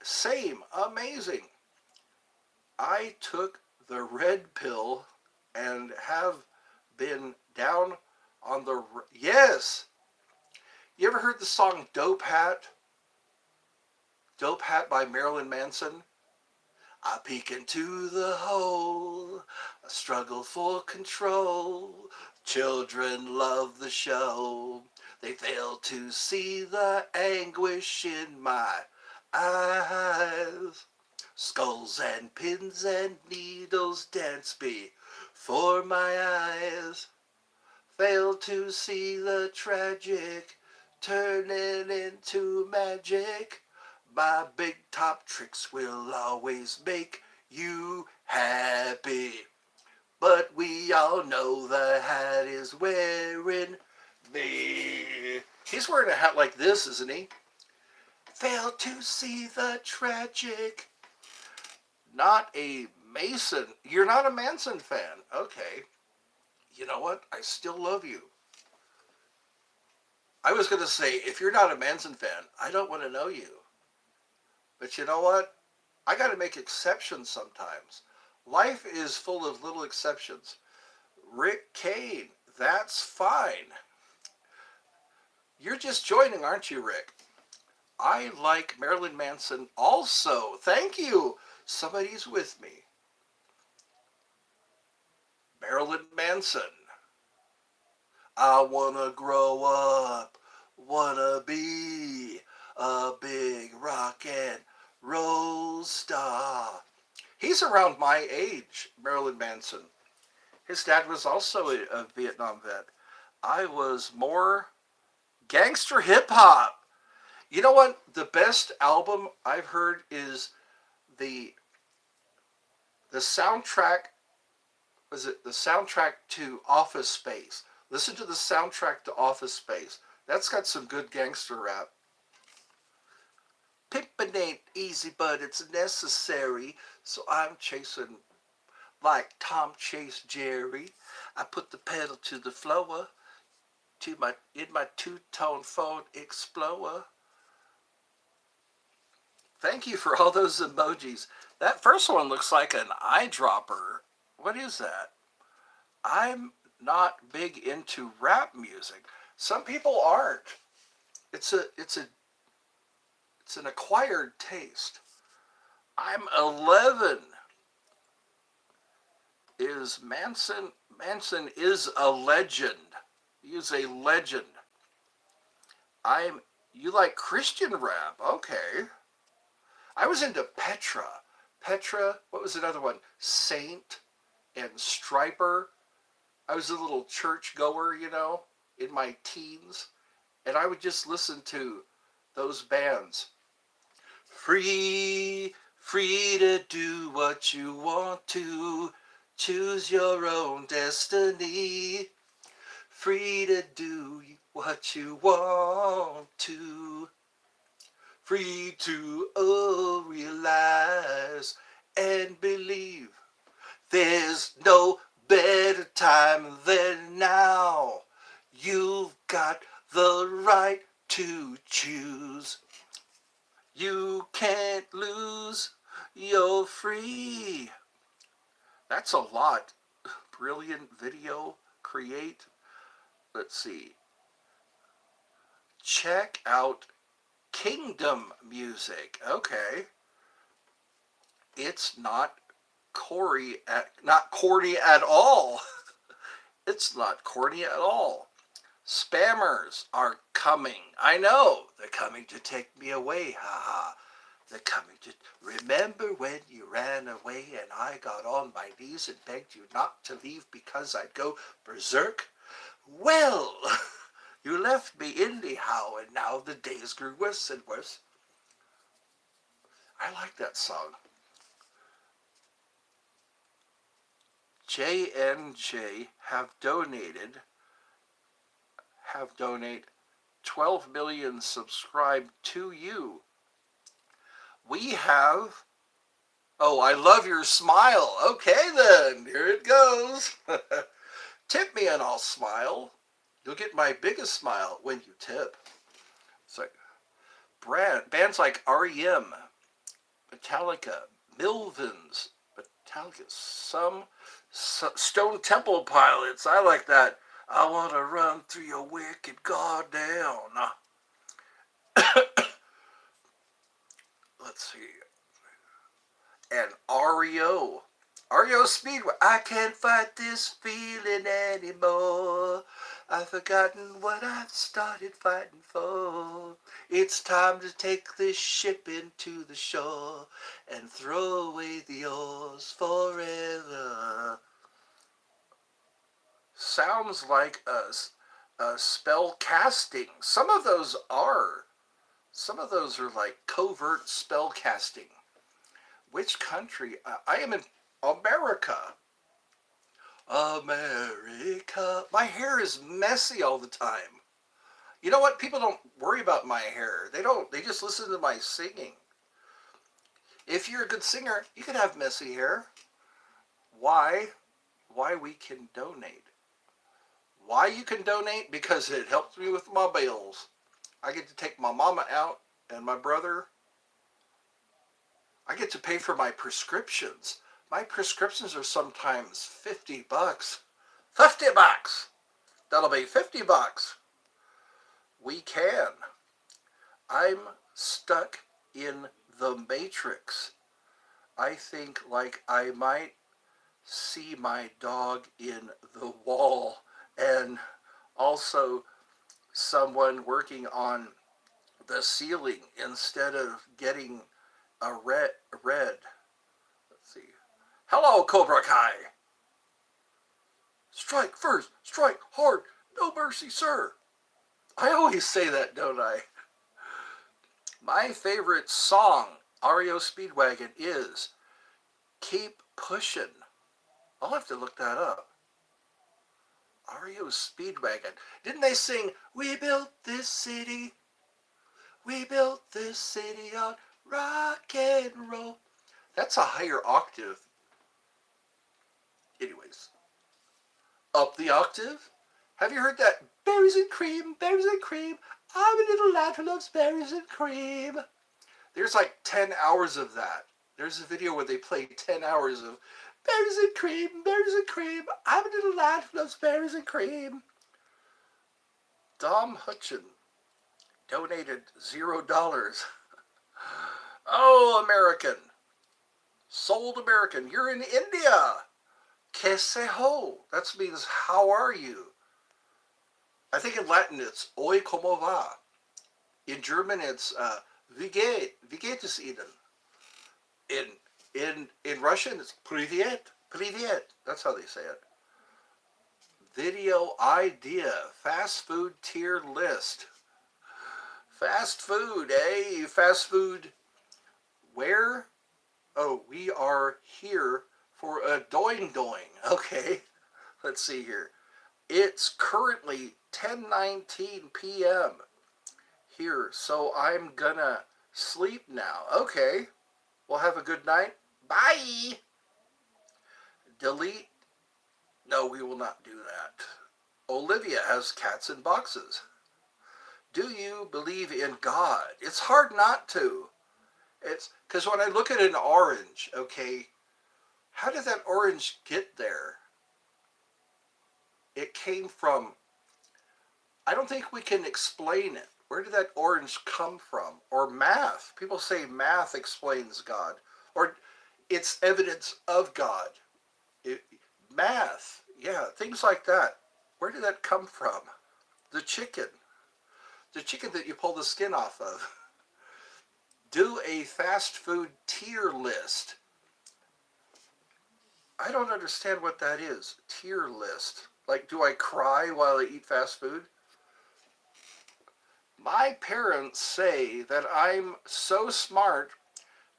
same. Amazing. I took the red pill and have been down on the... Yes. You ever heard the song Dope Hat? Dope Hat by Marilyn Manson? I peek into the hole, I struggle for control. Children love the show. They fail to see the anguish in my eyes. Skulls and pins and needles dance before my eyes. Fail to see the tragic turning into magic. My big top tricks will always make you happy. But we all know the hat is wearing me. He's wearing a hat like this, isn't he? Fail to see the tragic. Not a Mason. You're not a Manson fan. Okay. You know what? I still love you. I was going to say, if you're not a Manson fan, I don't want to know you. But you know what? I got to make exceptions sometimes. Life is full of little exceptions. Rick Kane, that's fine. You're just joining, aren't you, Rick? I like Marilyn Manson also. Thank you. Somebody's with me. Marilyn Manson. I wanna grow up, wanna be a big rock and roll star. He's around my age, Marilyn Manson. His dad was also a Vietnam vet. I was more gangster hip hop. You know what? The best album I've heard is the the soundtrack. Was it the soundtrack to Office Space? Listen to the soundtrack to Office Space. That's got some good gangster rap. Pimpin' ain't easy, but it's necessary. So I'm chasing like Tom chased Jerry. I put the pedal to the floor in my two-tone Ford Explorer. Thank you for all those emojis. That first one looks like an eyedropper. What is that? I'm not big into rap music. Some people aren't. It's an acquired taste. I'm 11. Is Manson is a legend. He is a legend. You like Christian rap? Okay. I was into Petra. Petra, what was another one? Saint and Striper. I was a little church goer, in my teens. And I would just listen to those bands. Free to do what you want to. Choose your own destiny. Free to do what you want to. Free to realize and believe. There's no better time than now. You've got the right to choose. You can't lose. You're free. That's a lot. Brilliant video. Create. Let's see. Check out Kingdom Music. Okay. It's not corny at all. It's not corny at all. Spammers are coming. I know. They're coming to take me away. Ha. They're coming to... Remember when you ran away and I got on my knees and begged you not to leave because I'd go berserk? Well, you left me anyhow, and now the days grew worse and worse. I like that song. JNJ have donate 12 million subscribed to you. We have... Oh, I love your smile. Okay then, here it goes. Tip me and I'll smile. You'll get my biggest smile when you tip. It's like bands like REM, Metallica, Milvins, some Stone Temple Pilots. I like that. I want to run through your wicked goddamn. Let's see. And REO. REO Speedway. I can't fight this feeling anymore. I've forgotten what I've started fighting for. It's time to take this ship into the shore and throw away the oars forever. Sounds like a spell casting. Some of those are. Some of those are like covert spell casting. Which country? I am in America. America. My hair is messy all the time. You know what? People don't worry about my hair. They don't. They just listen to my singing. If you're a good singer, you can have messy hair. Why? Why we can donate. Why you can donate? Because it helps me with my bills. I get to take my mama out and my brother. I get to pay for my prescriptions. My prescriptions are sometimes $50. $50! That'll be $50. We can. I'm stuck in the Matrix. I think like I might see my dog in the wall, and also someone working on the ceiling instead of getting a red. Let's see. Hello, Cobra Kai. Strike first, strike hard, no mercy, sir. I always say that, don't I? My favorite song, REO Speedwagon, is Keep Pushing. I'll have to look that up. REO Speedwagon. Didn't they sing, we built this city, we built this city on rock and roll? That's a higher octave. Anyways, up the octave. Have you heard that? Berries and cream, berries and cream. I'm a little lad who loves berries and cream. There's like 10 hours of that. There's a video where they play 10 hours of berries and cream, berries and cream. I'm a little lad who loves berries and cream. Dom Hutchin donated $0. Oh, American. Sold American. You're in India. Que se ho. That means how are you? I think in Latin it's oi como va. In German it's wie geht es Ihnen? In Russian it's privyet, privyet. That's how they say it. Video idea, fast food tier list. Fast food, eh? Fast food. Where? Oh, we are here for a doing doing. Okay, let's see here. It's currently 10:19 p.m. here, so I'm gonna sleep now. Okay, well, have a good night. Bye. Delete. No, we will not do that. Olivia has cats in boxes. Do you believe in God? It's hard not to. It's because when I look at an orange, okay, how did that orange get there? It came from, I don't think we can explain it. Where did that orange come from? Or math. People say math explains God. Or it's evidence of God. Math. Yeah, things like that. Where did that come from? The chicken. The chicken that you pull the skin off of. Do a fast food tier list. I don't understand what that is. Tier list. Like, do I cry while I eat fast food? My parents say that I'm so smart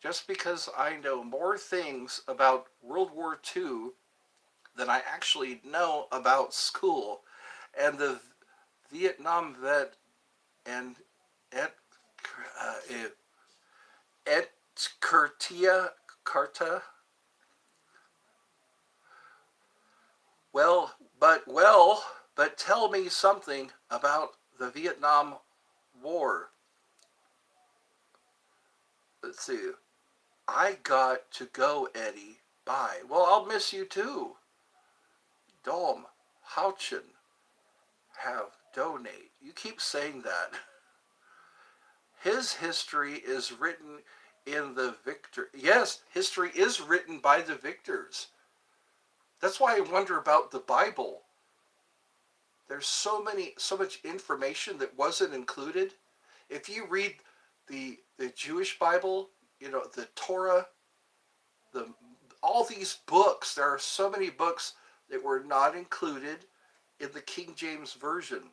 just because I know more things about World War II than I actually know about school. And the Vietnam vet and et Carta. But tell me something about the Vietnam War. Let's see. I got to go, Eddie. Bye. Well, I'll miss you too. Dom Houchin have donate. You keep saying that. His history is written in the victor. Yes, history is written by the victors. That's why I wonder about the Bible. There's so much information that wasn't included. If you read the Jewish Bible, the Torah, the all these books, there are so many books that were not included in the King James Version.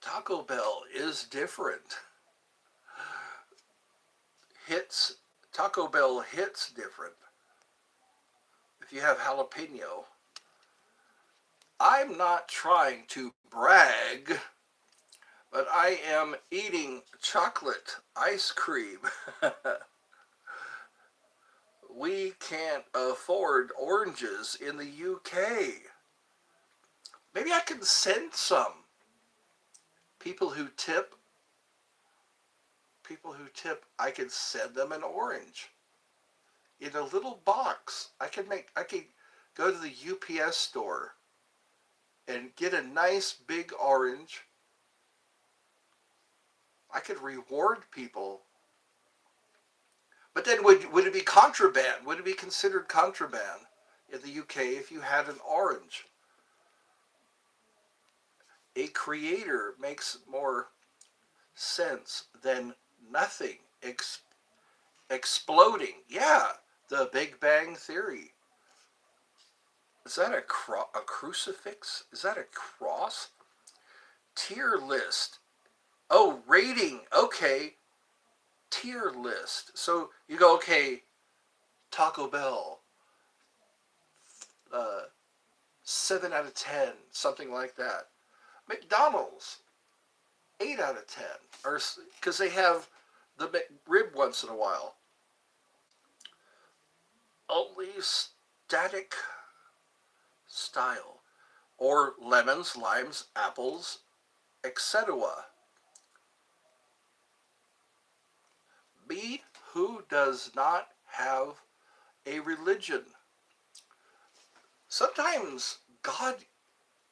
Taco Bell is different. Hits Taco Bell hits different. If you have jalapeno, I'm not trying to brag, but I am eating chocolate ice cream. We can't afford oranges in the UK. Maybe I can send some. People who tip, I can send them an orange in a little box. I could go to the UPS store and get a nice big orange. I could reward people. But then would it be contraband? Would it be considered contraband in the UK if you had an orange? A creator makes more sense than nothing. Exploding. Yeah, the Big Bang Theory. Is that a crucifix? Is that a cross? Tier list. Oh, rating. Okay. Tier list. So you go, okay, Taco Bell, 7 out of 10, something like that. McDonald's, 8 out of 10, or because they have the McRib once in a while. Only static style, or lemons, limes, apples, etc. Me, who does not have a religion. Sometimes God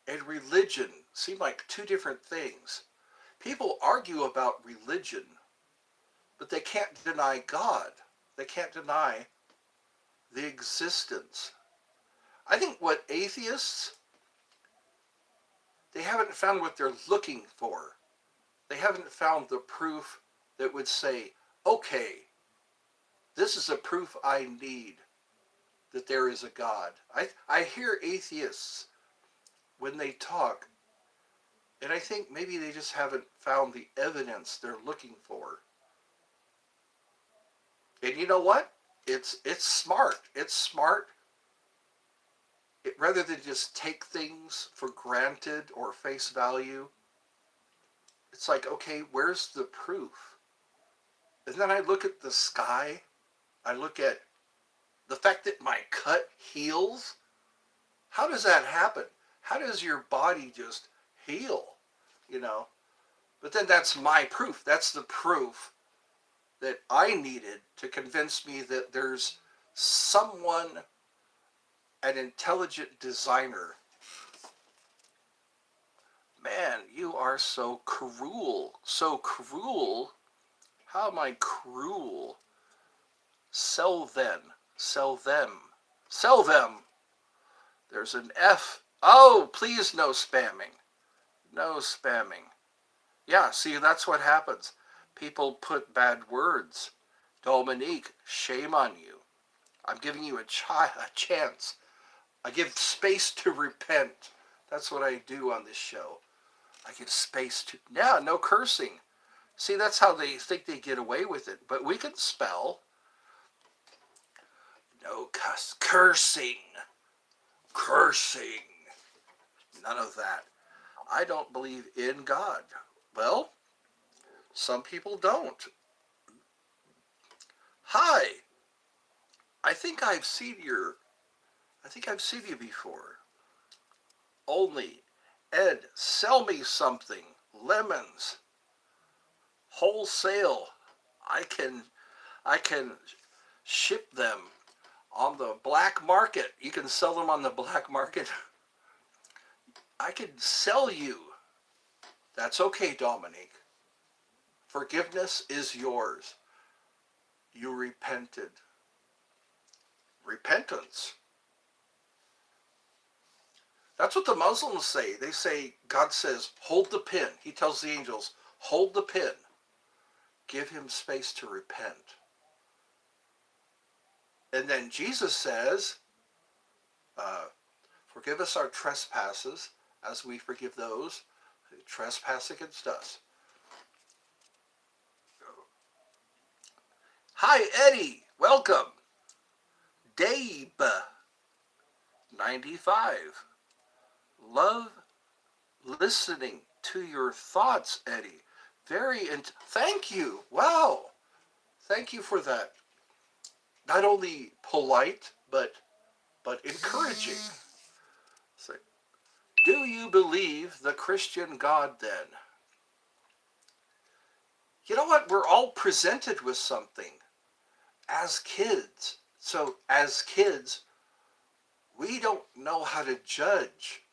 and religion seem like two different things. People argue about religion, but they can't deny God. They can't deny the existence. I think what atheists, they haven't found what they're looking for. They haven't found the proof that would say, okay, this is a proof I need that there is a God. I hear atheists when they talk, and I think maybe they just haven't found the evidence they're looking for. And you know what? It's smart. It's smart. Rather than just take things for granted or face value, it's like, okay, where's the proof? And then I look at the sky. I look at the fact that my cut heals. How does that happen? How does your body just heal? But then that's my proof. That's the proof that I needed to convince me that there's someone, an intelligent designer. Man, you are so cruel. So cruel. How am I cruel? Sell then. Sell them. Sell them. There's an F. Oh, please no spamming. No spamming. Yeah, see, that's what happens. People put bad words. Dominique, shame on you. I'm giving you a chance. I give space to repent. That's what I do on this show. I give space to... Yeah, no cursing. See, that's how they think they get away with it. But we can spell. No cursing. Cursing. None of that. I don't believe in God. Well, some people don't. Hi. I think I've seen you before. Only, Ed, sell me something. Lemons. Wholesale. I can ship them on the black market. You can sell them on the black market. I can sell you. That's okay, Dominique. Forgiveness is yours. You repented. Repentance. That's what the Muslims say. They say, God says, hold the pen. He tells the angels, hold the pen. Give him space to repent. And then Jesus says, forgive us our trespasses as we forgive those who trespass against us. Hi, Eddie. Welcome. Dave, 95. Love listening to your thoughts, Eddie. Thank you. Wow. Thank you for that. Not only polite, but encouraging. So, do you believe the Christian God then? You know what? We're all presented with something as kids. So as kids, we don't know how to judge.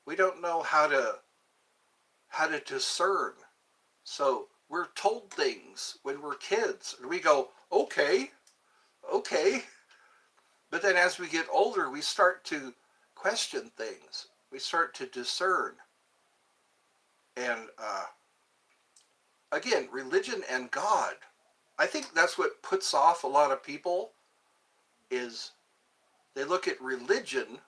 We don't know how to discern. So we're told things when we're kids, and we go, okay. But then as we get older, we start to question things. We start to discern. And again, religion and God. I think that's what puts off a lot of people is they look at religion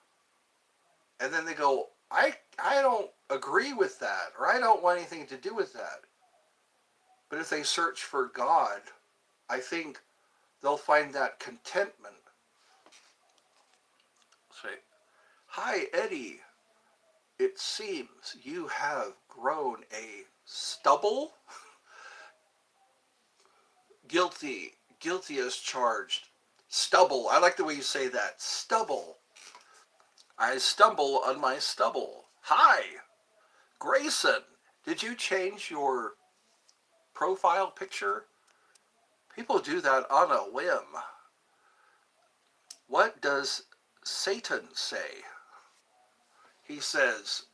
and then they go, I don't agree with that, or I don't want anything to do with that. But if they search for God, I think they'll find that contentment. Say, hi, Eddie. It seems you have grown a stubble. Guilty as charged. Stubble. I like the way you say that. Stubble. I stumble on my stubble. Hi, Grayson. Did you change your profile picture? People do that on a whim. What does Satan say? He says,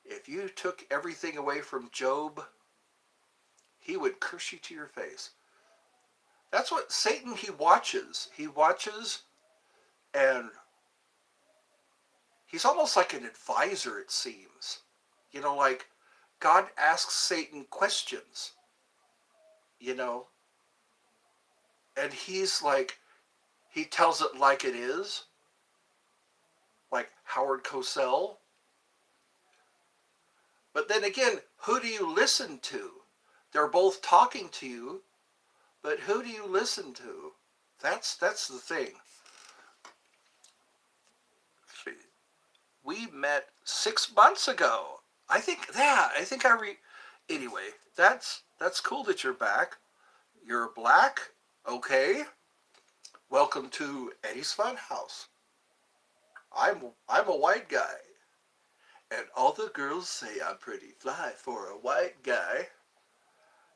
if you took everything away from Job, he would curse you to your face. That's what Satan, he watches. He watches, and he's almost like an advisor, it seems. You know, like God asks Satan questions, you know, and he's like, he tells it like it is, like Howard Cosell. But then again, who do you listen to? They're both talking to you, but who do you listen to? That's the thing. We met 6 months ago. Anyway, that's cool that you're back. You're black? Okay. Welcome to Eddie's Funhouse. I'm a white guy. And all the girls say I'm pretty fly for a white guy.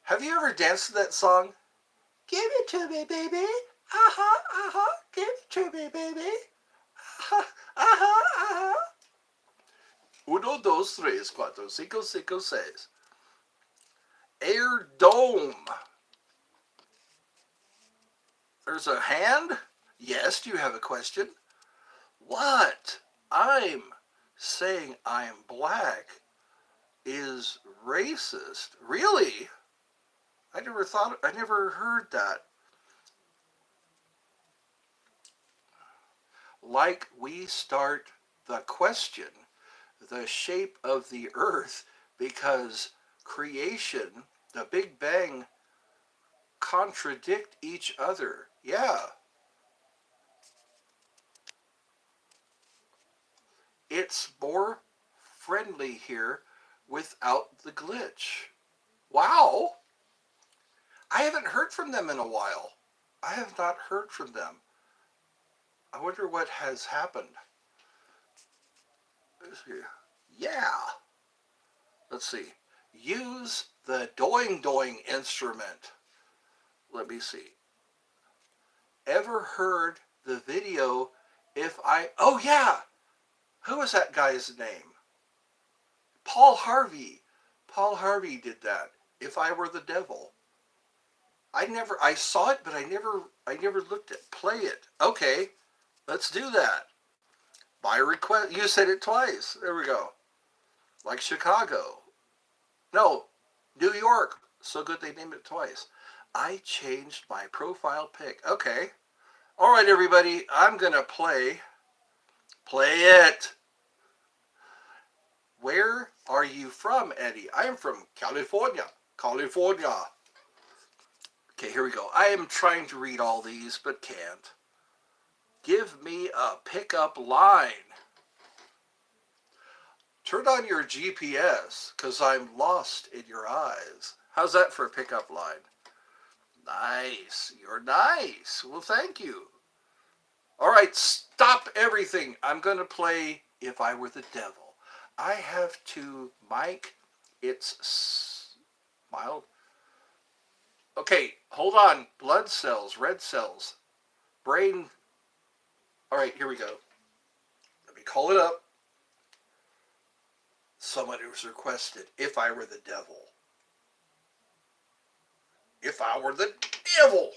Have you ever danced to that song? Give it to me, baby. Give it to me, baby. Uno, dos, tres, cuatro, cinco, cinco, seis. Air Dome. There's a hand? Yes, do you have a question? What? I'm saying I'm black is racist. Really? I never heard that. Like we start the question, the shape of the earth, because creation, the Big Bang, contradict each other. Yeah. It's more friendly here without the glitch. Wow. I haven't heard from them in a while. I have not heard from them. I wonder what has happened. Yeah. Let's see. Use the doing instrument. Let me see. Ever heard the video oh yeah. Who was that guy's name? Paul Harvey. Paul Harvey did that. If I Were the Devil. I saw it, but I never looked at play it. Okay, let's do that. By request, you said it twice. There we go. Like Chicago. No, New York. So good they named it twice. I changed my profile pic. Okay. All right, everybody. I'm gonna play it. Where are you from, Eddie? I am from California. California. Okay, here we go. I am trying to read all these, but can't. Give me a pickup line. Turn on your GPS, because I'm lost in your eyes. How's that for a pickup line? Nice. You're nice. Well, thank you. All right, stop everything. I'm going to play If I Were the Devil. I have to mic. It's mild. Okay, hold on. Blood cells, red cells, brain. All right, here we go. Let me call it up. Someone who's requested If I Were the Devil. If I were the devil.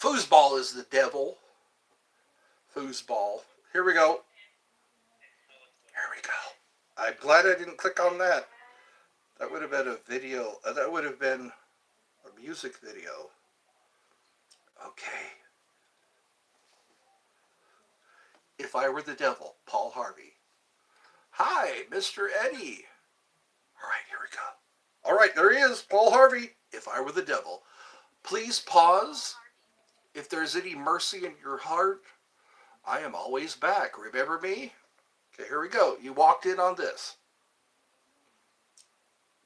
Foosball is the devil. Foosball. Here we go. Here we go. I'm glad I didn't click on that. That would have been a video. That would have been a music video. Okay. If I Were the Devil, Paul Harvey. Hi, Mr. Eddie. All right, here we go. All right, there he is, Paul Harvey. If I Were the Devil. Please pause. If there's any mercy in your heart, I am always back. Remember me? Okay, here we go. You walked in on this.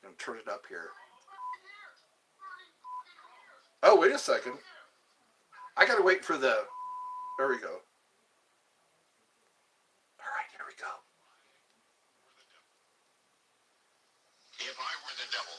I'm going to turn it up here. Oh, wait a second. I got to wait for the... There we go. All right, here we go. If I were the devil,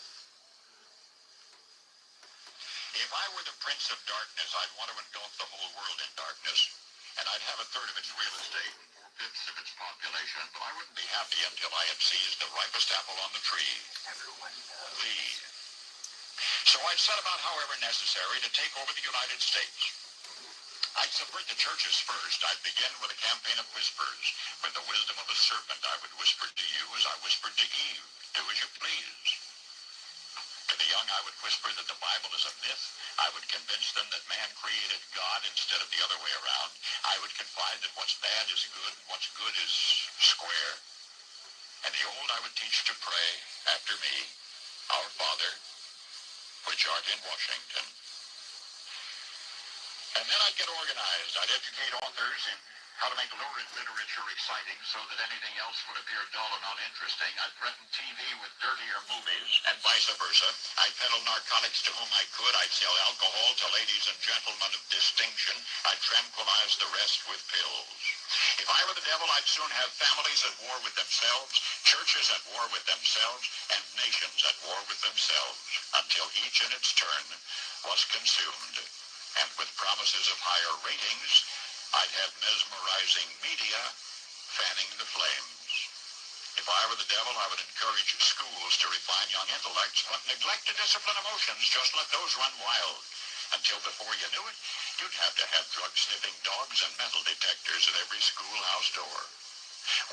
if I were the prince of darkness, I'd want to engulf the whole world in darkness, and I'd have a third of its real estate and four-fifths of its population, but I wouldn't be happy until I had seized the ripest apple on the tree. Everyone knows. Lead. So I'd set about, however necessary, to take over the United States. I'd subvert the churches first. I'd begin with a campaign of whispers. With the wisdom of a serpent, I would whisper to you as I whispered to Eve. Do as you please. To the young, I would whisper that the Bible is a myth. I would convince them that man created God instead of the other way around. I would confide that what's bad is good and what's good is square. And the old I would teach to pray after me, Our Father, which art in Washington. And then I'd get organized. I'd educate authors in how to make lurid literature exciting so that anything else would appear dull and uninteresting. I'd threaten TV with dirtier movies, and vice versa. I'd peddle narcotics to whom I could. I'd sell alcohol to ladies and gentlemen of distinction. I'd tranquilize the rest with pills. If I were the devil, I'd soon have families at war with themselves, churches at war with themselves, and nations at war with themselves, until each in its turn was consumed. And with promises of higher ratings, I'd have mesmerizing media fanning the flames. If I were the devil, I would encourage schools to refine young intellects, but neglect to discipline emotions. Just let those run wild. Until before you knew it, you'd have to have drug-sniffing dogs and metal detectors at every schoolhouse door.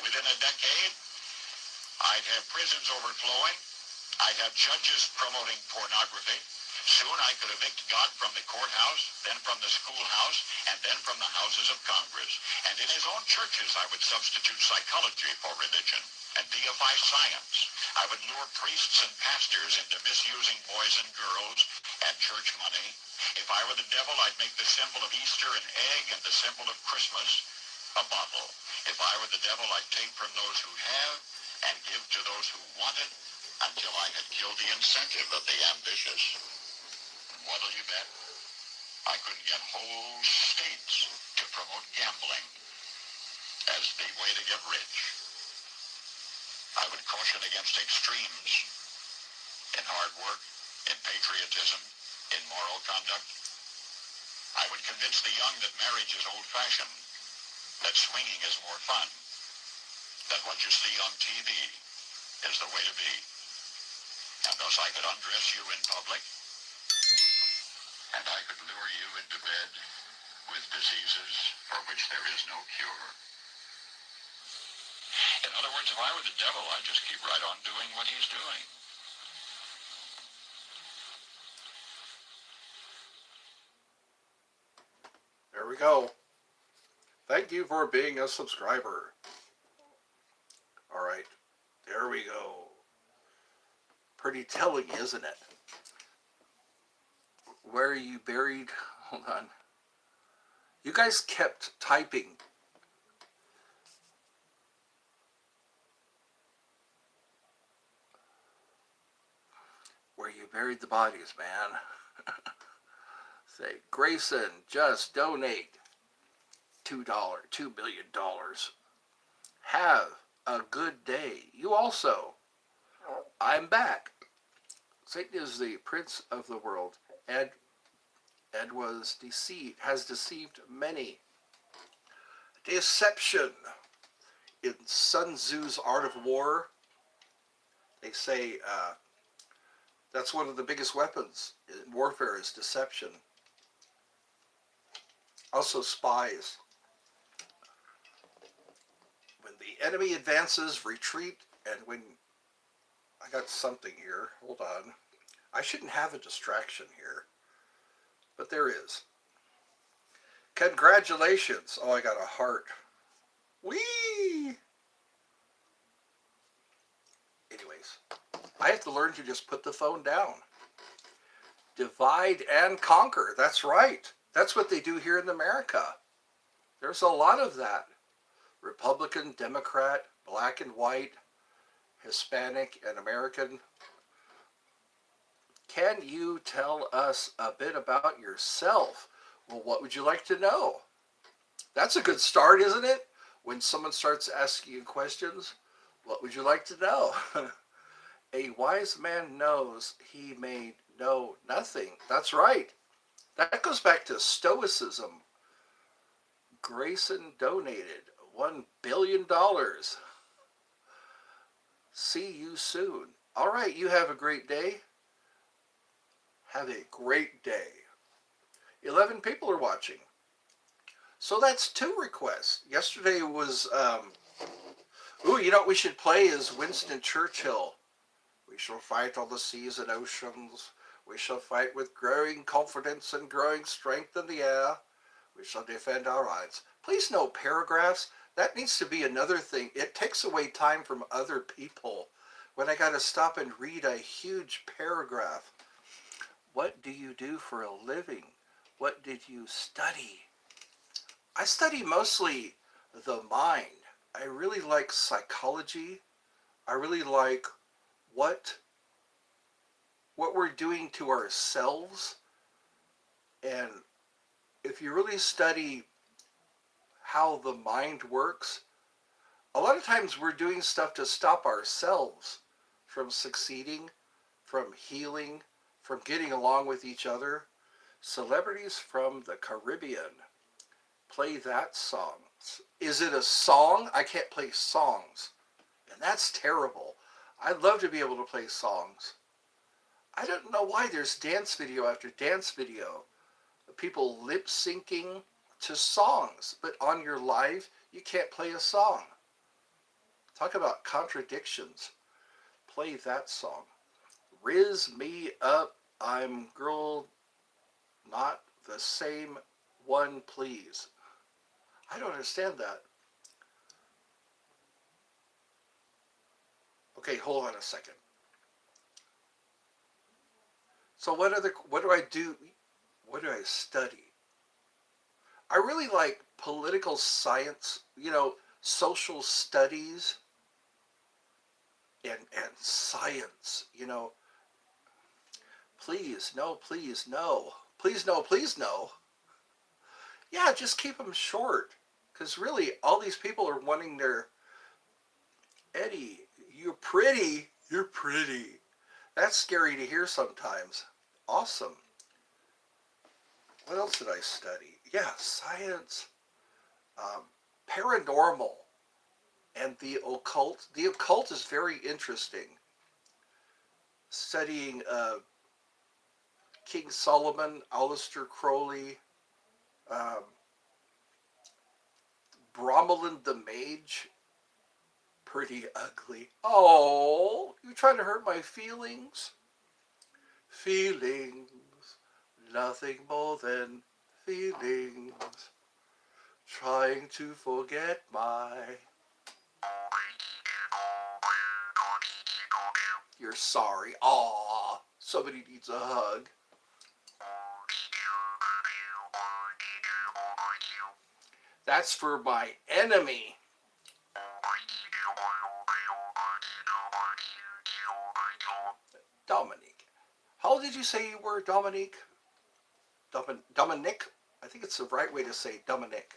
Within a decade, I'd have prisons overflowing. I'd have judges promoting pornography. Soon I could evict God from the courthouse, then from the schoolhouse, and then from the houses of Congress. And in his own churches, I would substitute psychology for religion and deify science. I would lure priests and pastors into misusing boys and girls and church money. If I were the devil, I'd make the symbol of Easter an egg and the symbol of Christmas a bottle. If I were the devil, I'd take from those who have and give to those who wanted until I had killed the incentive of the ambitious. What'll you bet? I couldn't get whole states to promote gambling as the way to get rich. I would caution against extremes in hard work, in patriotism, in moral conduct. I would convince the young that marriage is old-fashioned, that swinging is more fun, that what you see on TV is the way to be. And thus I could undress you in public, and I could lure you into bed with diseases for which there is no cure. In other words, if I were the devil, I'd just keep right on doing what he's doing. There we go. Thank you for being a subscriber. All right, there we go. Pretty telling, isn't it? Where are you buried? Hold on. You guys kept typing. Where you buried the bodies, man. Say, Grayson, just donate $2 billion. Have a good day. You also. I'm back. Satan is the prince of the world. Ed has deceived many. Deception. In Sun Tzu's Art of War, they say that's one of the biggest weapons in warfare is deception. Also spies. When the enemy advances, retreat, and when... I got something here. Hold on. I shouldn't have a distraction here. But there is. Congratulations. Oh, I got a heart. Whee! Anyways, I have to learn to just put the phone down. Divide and conquer. That's right. That's what they do here in America. There's a lot of that. Republican, Democrat, black and white, Hispanic and American. Can you tell us a bit about yourself? Well, what would you like to know? That's a good start, isn't it? When someone starts asking you questions, what would you like to know? A wise man knows he may know nothing. That's right. That goes back to Stoicism. Grayson donated $1 billion. See you soon. All right, you have a great day. Have a great day. 11 people are watching. So that's 2 requests. Yesterday was, you know what we should play is Winston Churchill. We shall fight all the seas and oceans. We shall fight with growing confidence and growing strength in the air. We shall defend our rights. Please no paragraphs. That needs to be another thing. It takes away time from other people when I got to stop and read a huge paragraph. What do you do for a living? What did you study? I study mostly the mind. I really like psychology. I really like what we're doing to ourselves. And if you really study how the mind works, a lot of times we're doing stuff to stop ourselves from succeeding, from healing, from getting along with each other. Celebrities from the Caribbean. Play that song. Is it a song? I can't play songs. And that's terrible. I'd love to be able to play songs. I don't know why there's dance video after dance video. People lip syncing to songs. But on your live, you can't play a song. Talk about contradictions. Play that song. Riz me up. I'm girl, not the same one, please. I don't understand that. Okay, hold on a second. So what do I do? What do I study? I really like political science, social studies and science, Please, no, please, no. Please, no, please, no. Yeah, just keep them short. Because really, all these people are wanting their... Eddie, you're pretty. You're pretty. That's scary to hear sometimes. Awesome. What else did I study? Yeah, science. Paranormal. And the occult. The occult is very interesting. Studying King Solomon, Aleister Crowley, um, Brommelin the Mage, pretty ugly. Oh, you trying to hurt my feelings? Feelings, nothing more than feelings. Trying to forget my. You're sorry. Aw, somebody needs a hug. That's for my enemy. Dominique. How old did you say you were, Dominique? Dominic? I think it's the right way to say Dominic.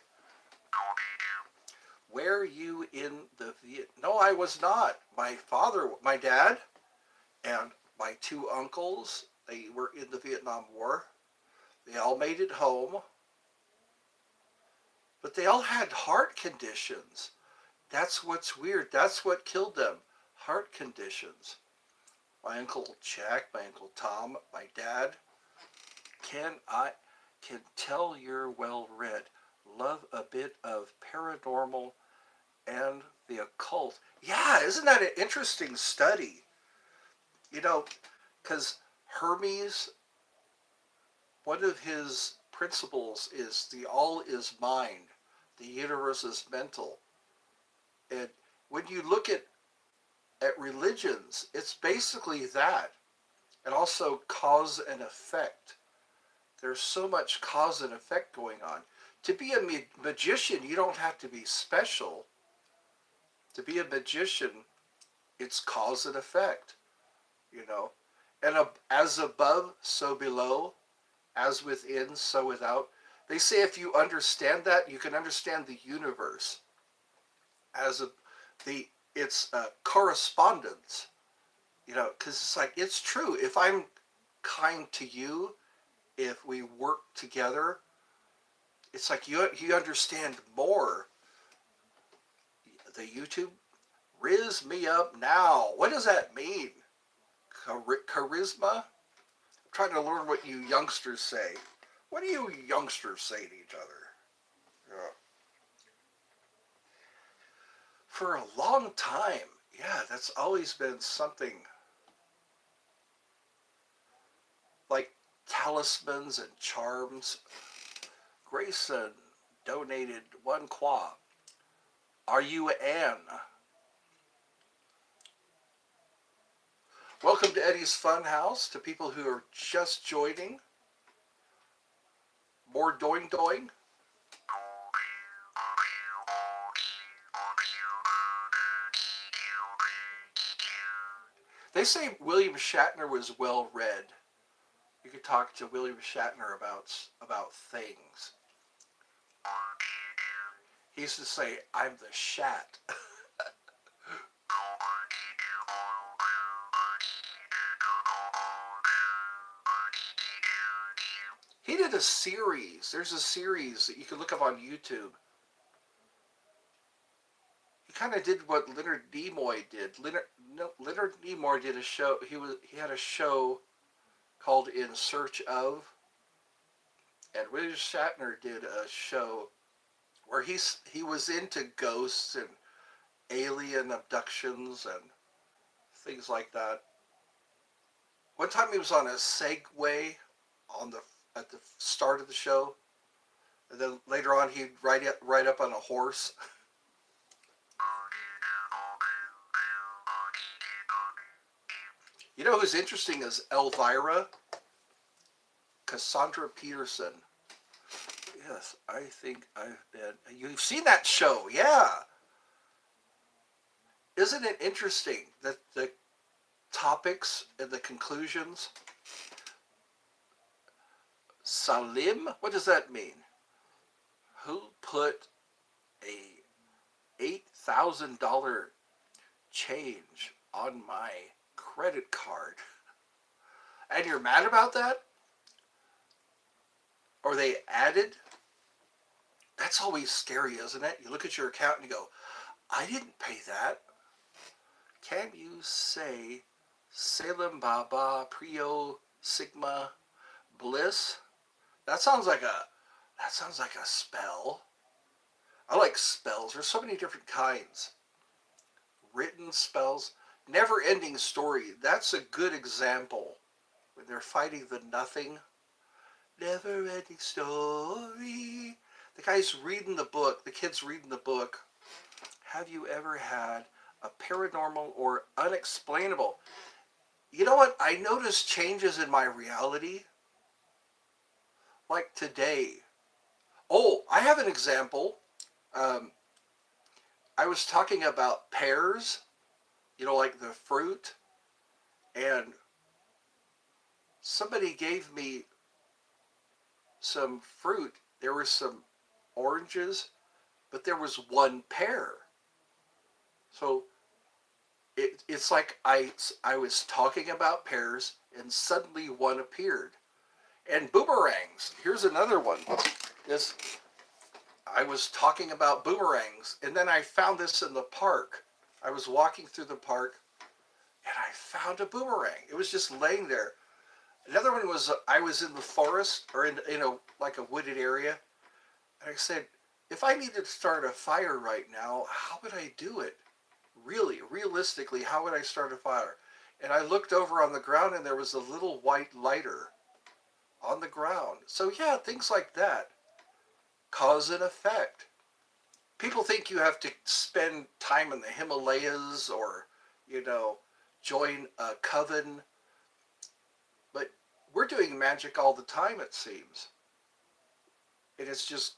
Were you in the Viet? No, I was not. My father, my dad, and my two uncles, they were in the Vietnam War. They all made it home, but they all had heart conditions. That's what's weird. That's what killed them. Heart conditions. My Uncle Jack, my Uncle Tom, my dad. I can tell you're well read. Love a bit of paranormal and the occult. Yeah, isn't that an interesting study? You know, because Hermes, one of his principles is the all is mind, the universe is mental. And when you look at religions, it's basically that. And also cause and effect. There's so much cause and effect going on. To be a magician, you don't have to be special. To be a magician, it's cause and effect, you know. And as above, so below, as within, so without. They say if you understand that, you can understand the universe. As a, the it's a correspondence, you know, because it's like it's true. If I'm kind to you, if we work together, it's like you understand more. The YouTube, riz me up now. What does that mean? Charisma? I'm trying to learn what you youngsters say. What do you youngsters say to each other? Yeah. For a long time, yeah, that's always been something like talismans and charms. Grayson donated 1 kwa. Are you Anne? Welcome to Eddie's Funhouse. To people who are just joining, more doing doing. They say William Shatner was well read. You could talk to William Shatner about things. He used to say, "I'm the Shat." He did a series. There's a series that you can look up on YouTube. He kind of did what Leonard Nimoy did. Leonard Nimoy did a show. He had a show called In Search of, and William Shatner did a show where he was into ghosts and alien abductions and things like that. One time he was on a Segway on the at the start of the show, and then later on he'd ride up on a horse. You know who's interesting is Elvira, Cassandra Peterson. Yes, I think I've been. You've seen that show, yeah. Isn't it interesting that the topics and the conclusions? Salim? What does that mean? Who put a $8,000 change on my credit card? And you're mad about that? Or they added? That's always scary, isn't it? You look at your account and you go, I didn't pay that. Can you say Salem Baba Prio Sigma Bliss. That sounds like a spell. I like spells. There's so many different kinds. Written spells. Never ending story. That's a good example. When they're fighting the nothing. Never ending story. The guy's reading the book. The kid's reading the book. Have you ever had a paranormal or unexplainable? You know what? I noticed changes in my reality. Like today. Oh, I have an example. Um, I was talking about pears, like the fruit, and somebody gave me some fruit. There were some oranges, but there was one pear. So it's like I was talking about pears, and suddenly one appeared. And boomerangs. Here's another one. This I was talking about boomerangs, and then I found this in the park. I was walking through the park, and I found a boomerang. It was just laying there. Another one was I was in the forest or in a like a wooded area, and I said, if I needed to start a fire right now, how would I do it? Really, realistically, how would I start a fire? And I looked over on the ground, and there was a little white lighter on the ground. So yeah, things like that, cause and effect. People think you have to spend time in the Himalayas or, you know, join a coven, but we're doing magic all the time, it seems. And it's just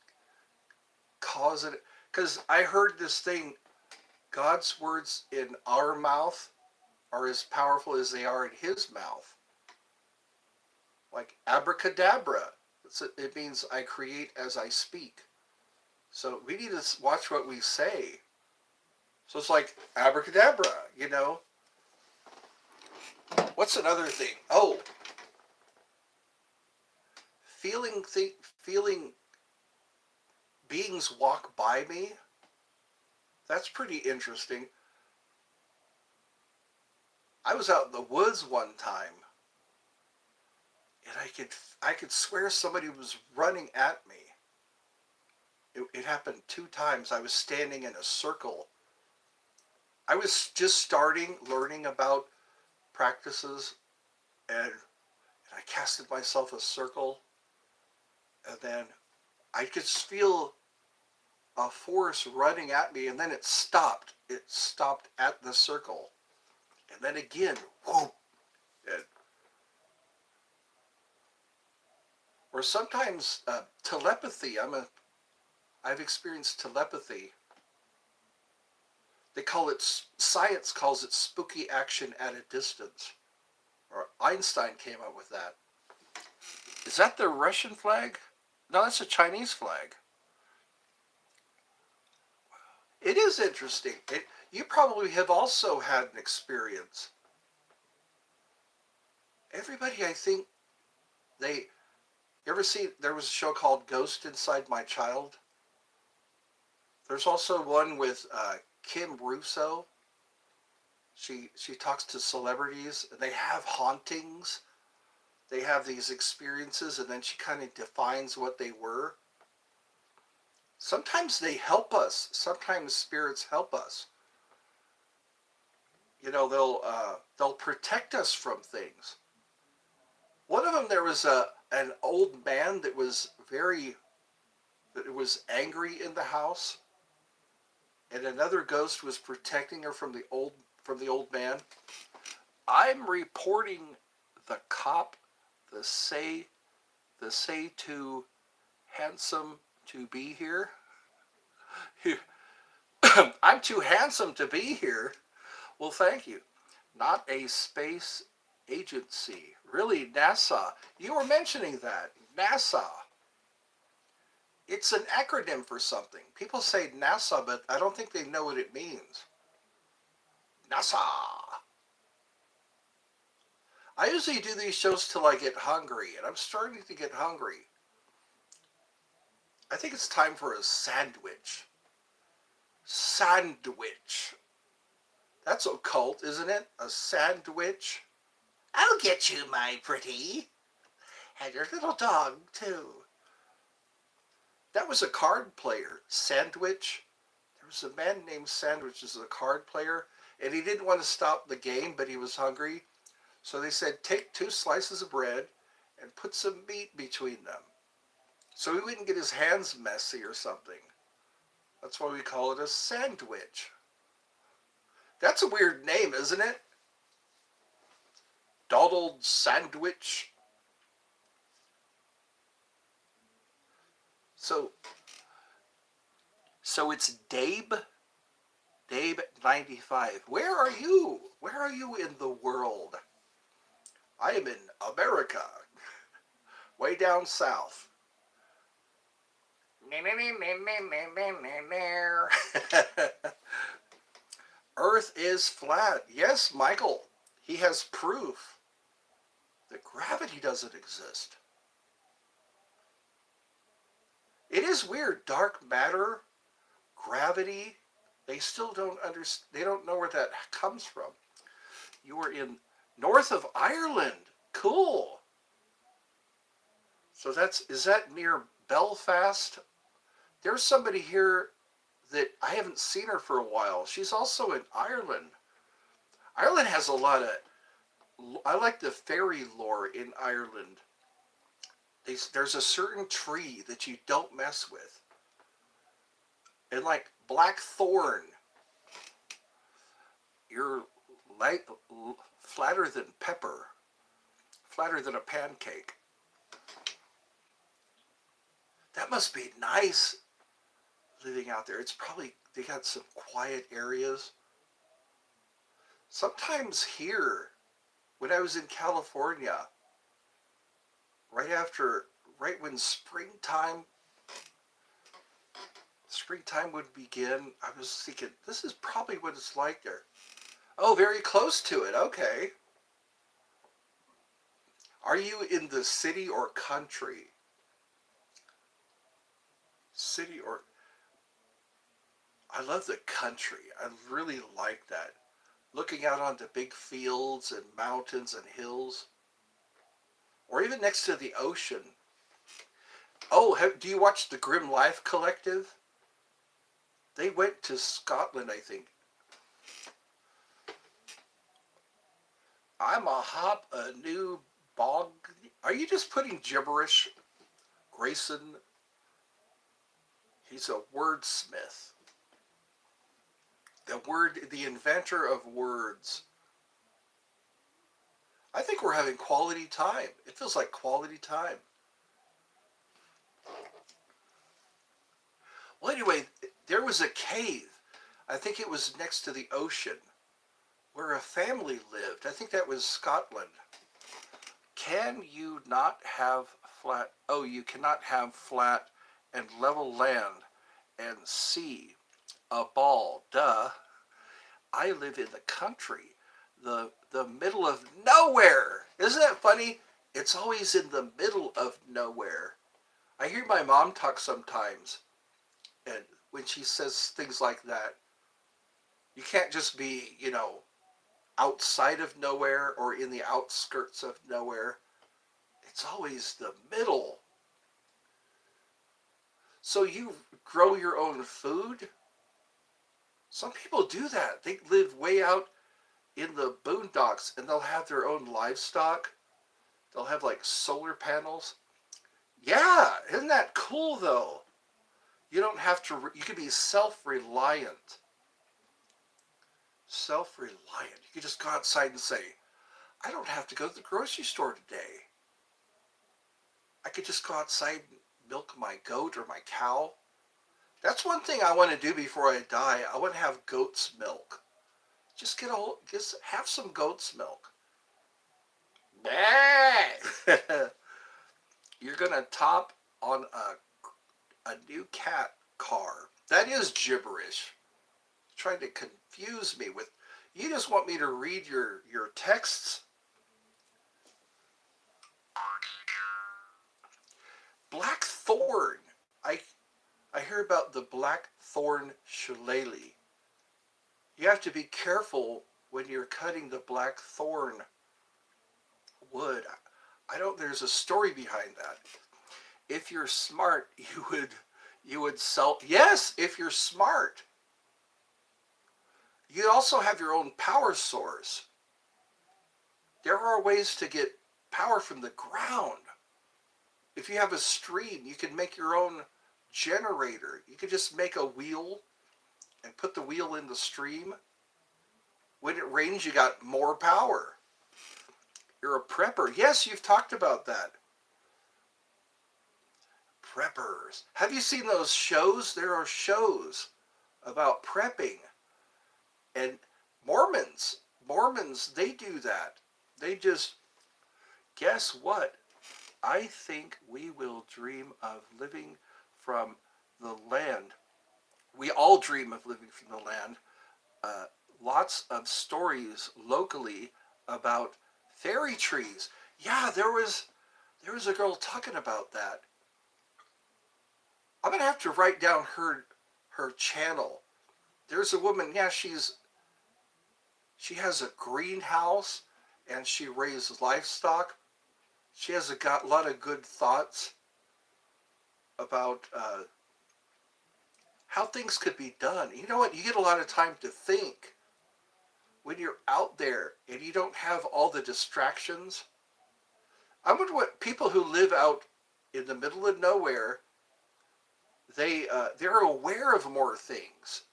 causing, because I heard this thing, God's words in our mouth are as powerful as they are in his mouth. Like abracadabra. It means I create as I speak. So we need to watch what we say. So it's like abracadabra. What's another thing? Oh, feeling beings walk by me. That's pretty interesting. I was out in the woods one time, and I could swear somebody was running at me. It happened 2 times. I was standing in a circle. I was just starting learning about practices, and I casted myself a circle, and then I could feel a force running at me, and then it stopped. It stopped at the circle, and then again, whoop. And, or sometimes telepathy. I've experienced telepathy. They call it, science calls it spooky action at a distance. Or Einstein came up with that. Is that the Russian flag? No, that's a Chinese flag. It is interesting. You probably have also had an experience. Everybody, I think, they, you ever see, there was a show called Ghost Inside My Child? There's also one with Kim Russo. She talks to celebrities, and they have hauntings. They have these experiences, and then she kind of defines what they were. Sometimes they help us. Sometimes spirits help us. They'll protect us from things. One of them, there was an old man that was angry in the house, and another ghost was protecting her from the old man. I'm reporting the cop, the say too handsome to be here. I'm too handsome to be here. Well, thank you. Not a space agency. Really, NASA. You were mentioning that. NASA. It's an acronym for something. People say NASA, but I don't think they know what it means. NASA. I usually do these shows till I get hungry, and I'm starting to get hungry. I think it's time for a sandwich. Sandwich. That's occult, isn't it? A sandwich. I'll get you, my pretty. And your little dog, too. That was a card player, Sandwich. There was a man named Sandwich as a card player, and he didn't want to stop the game, but he was hungry. So they said, take 2 slices of bread and put some meat between them. So he wouldn't get his hands messy or something. That's why we call it a sandwich. That's a weird name, isn't it? Donald Sandwich. So it's Dabe? Dabe 95. Where are you? Where are you in the world? I am in America. Way down south. Earth is flat. Yes, Michael. He has proof that gravity doesn't exist. It is weird. Dark matter, gravity, they still don't understand. They don't know where that comes from. You are in north of Ireland. Cool. So is that near Belfast? There's somebody here that I haven't seen her for a while. She's also in Ireland. Ireland has a lot of, I like the fairy lore in Ireland. There's a certain tree that you don't mess with. And like blackthorn, you're light, flatter than pepper, flatter than a pancake. That must be nice living out there. It's probably, they got some quiet areas. Sometimes here, when I was in California, right when springtime would begin, I was thinking, this is probably what it's like there. Oh, very close to it. Okay. Are you in the city or country? City or... I love the country. I really like that. Looking out onto big fields and mountains and hills. Or even next to the ocean. Oh, do you watch the Grim Life Collective? They went to Scotland, I think. I'm a hop, a new bog. Are you just putting gibberish? Grayson, he's a wordsmith. The inventor of words. I think we're having quality time. It feels like quality time. Well, anyway, there was a cave. I think it was next to the ocean where a family lived. I think that was Scotland. Can you not have flat? Oh, you cannot have flat and level land and sea. A ball. Duh. I live in the country. The middle of nowhere. Isn't that funny? It's always in the middle of nowhere. I hear my mom talk sometimes, and when she says things like that, you can't just be, outside of nowhere or in the outskirts of nowhere. It's always the middle. So you grow your own food? Some people do that. They live way out in the boondocks and they'll have their own livestock. They'll have like solar panels. Yeah, isn't that cool though? You don't have to, you can be self-reliant. Self-reliant. You can just go outside and say, I don't have to go to the grocery store today. I could just go outside and milk my goat or my cow. That's one thing I want to do before I die. I want to have goat's milk. Just have some goat's milk. You're gonna top on a new cat car. That is gibberish. Trying to confuse me with. You just want me to read your texts. Blackthorn. I hear about the blackthorn shillelagh. You have to be careful when you're cutting the blackthorn wood. I don't. There's a story behind that. If you're smart, you would sell. Yes, if you're smart, you also have your own power source. There are ways to get power from the ground. If you have a stream, you can make your own generator. You could just make a wheel and put the wheel in the stream. When it rains, you got more power. You're a prepper. Yes, you've talked about that. Preppers. Have you seen those shows? There are shows about prepping. And Mormons, they do that. They just, guess what? I think we will dream of living from the land. We all dream of living from the land. Uh, Lots of stories locally about fairy trees. Yeah, there was a girl talking about that. I'm gonna have to write down her channel. There's a woman. Yeah, she has a greenhouse and she raises livestock. She has got a lot of good thoughts about how things could be done. You know what? You get a lot of time to think when you're out there and you don't have all the distractions. I wonder what people who live out in the middle of nowhere, they're aware of more things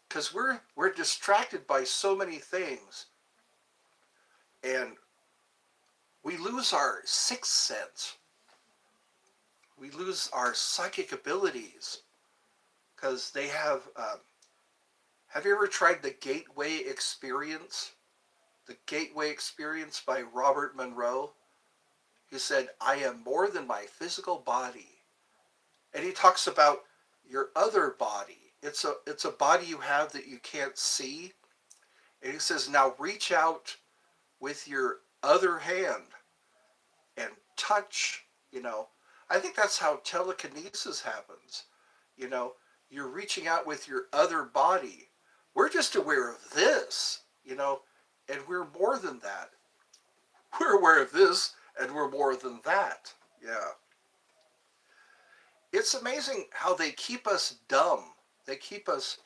because we're distracted by so many things, and we lose our sixth sense. We lose our psychic abilities because they have. Have you ever tried the Gateway Experience? The Gateway Experience by Robert Monroe. He said, "I am more than my physical body," and he talks about your other body. It's a body you have that you can't see, and he says, "Now reach out with your other hand and touch." You know, I think that's how telekinesis happens. You know, you're reaching out with your other body. We're just aware of this, and we're more than that. We're aware of this, and we're more than that. Yeah. It's amazing how they keep us dumb. They keep us.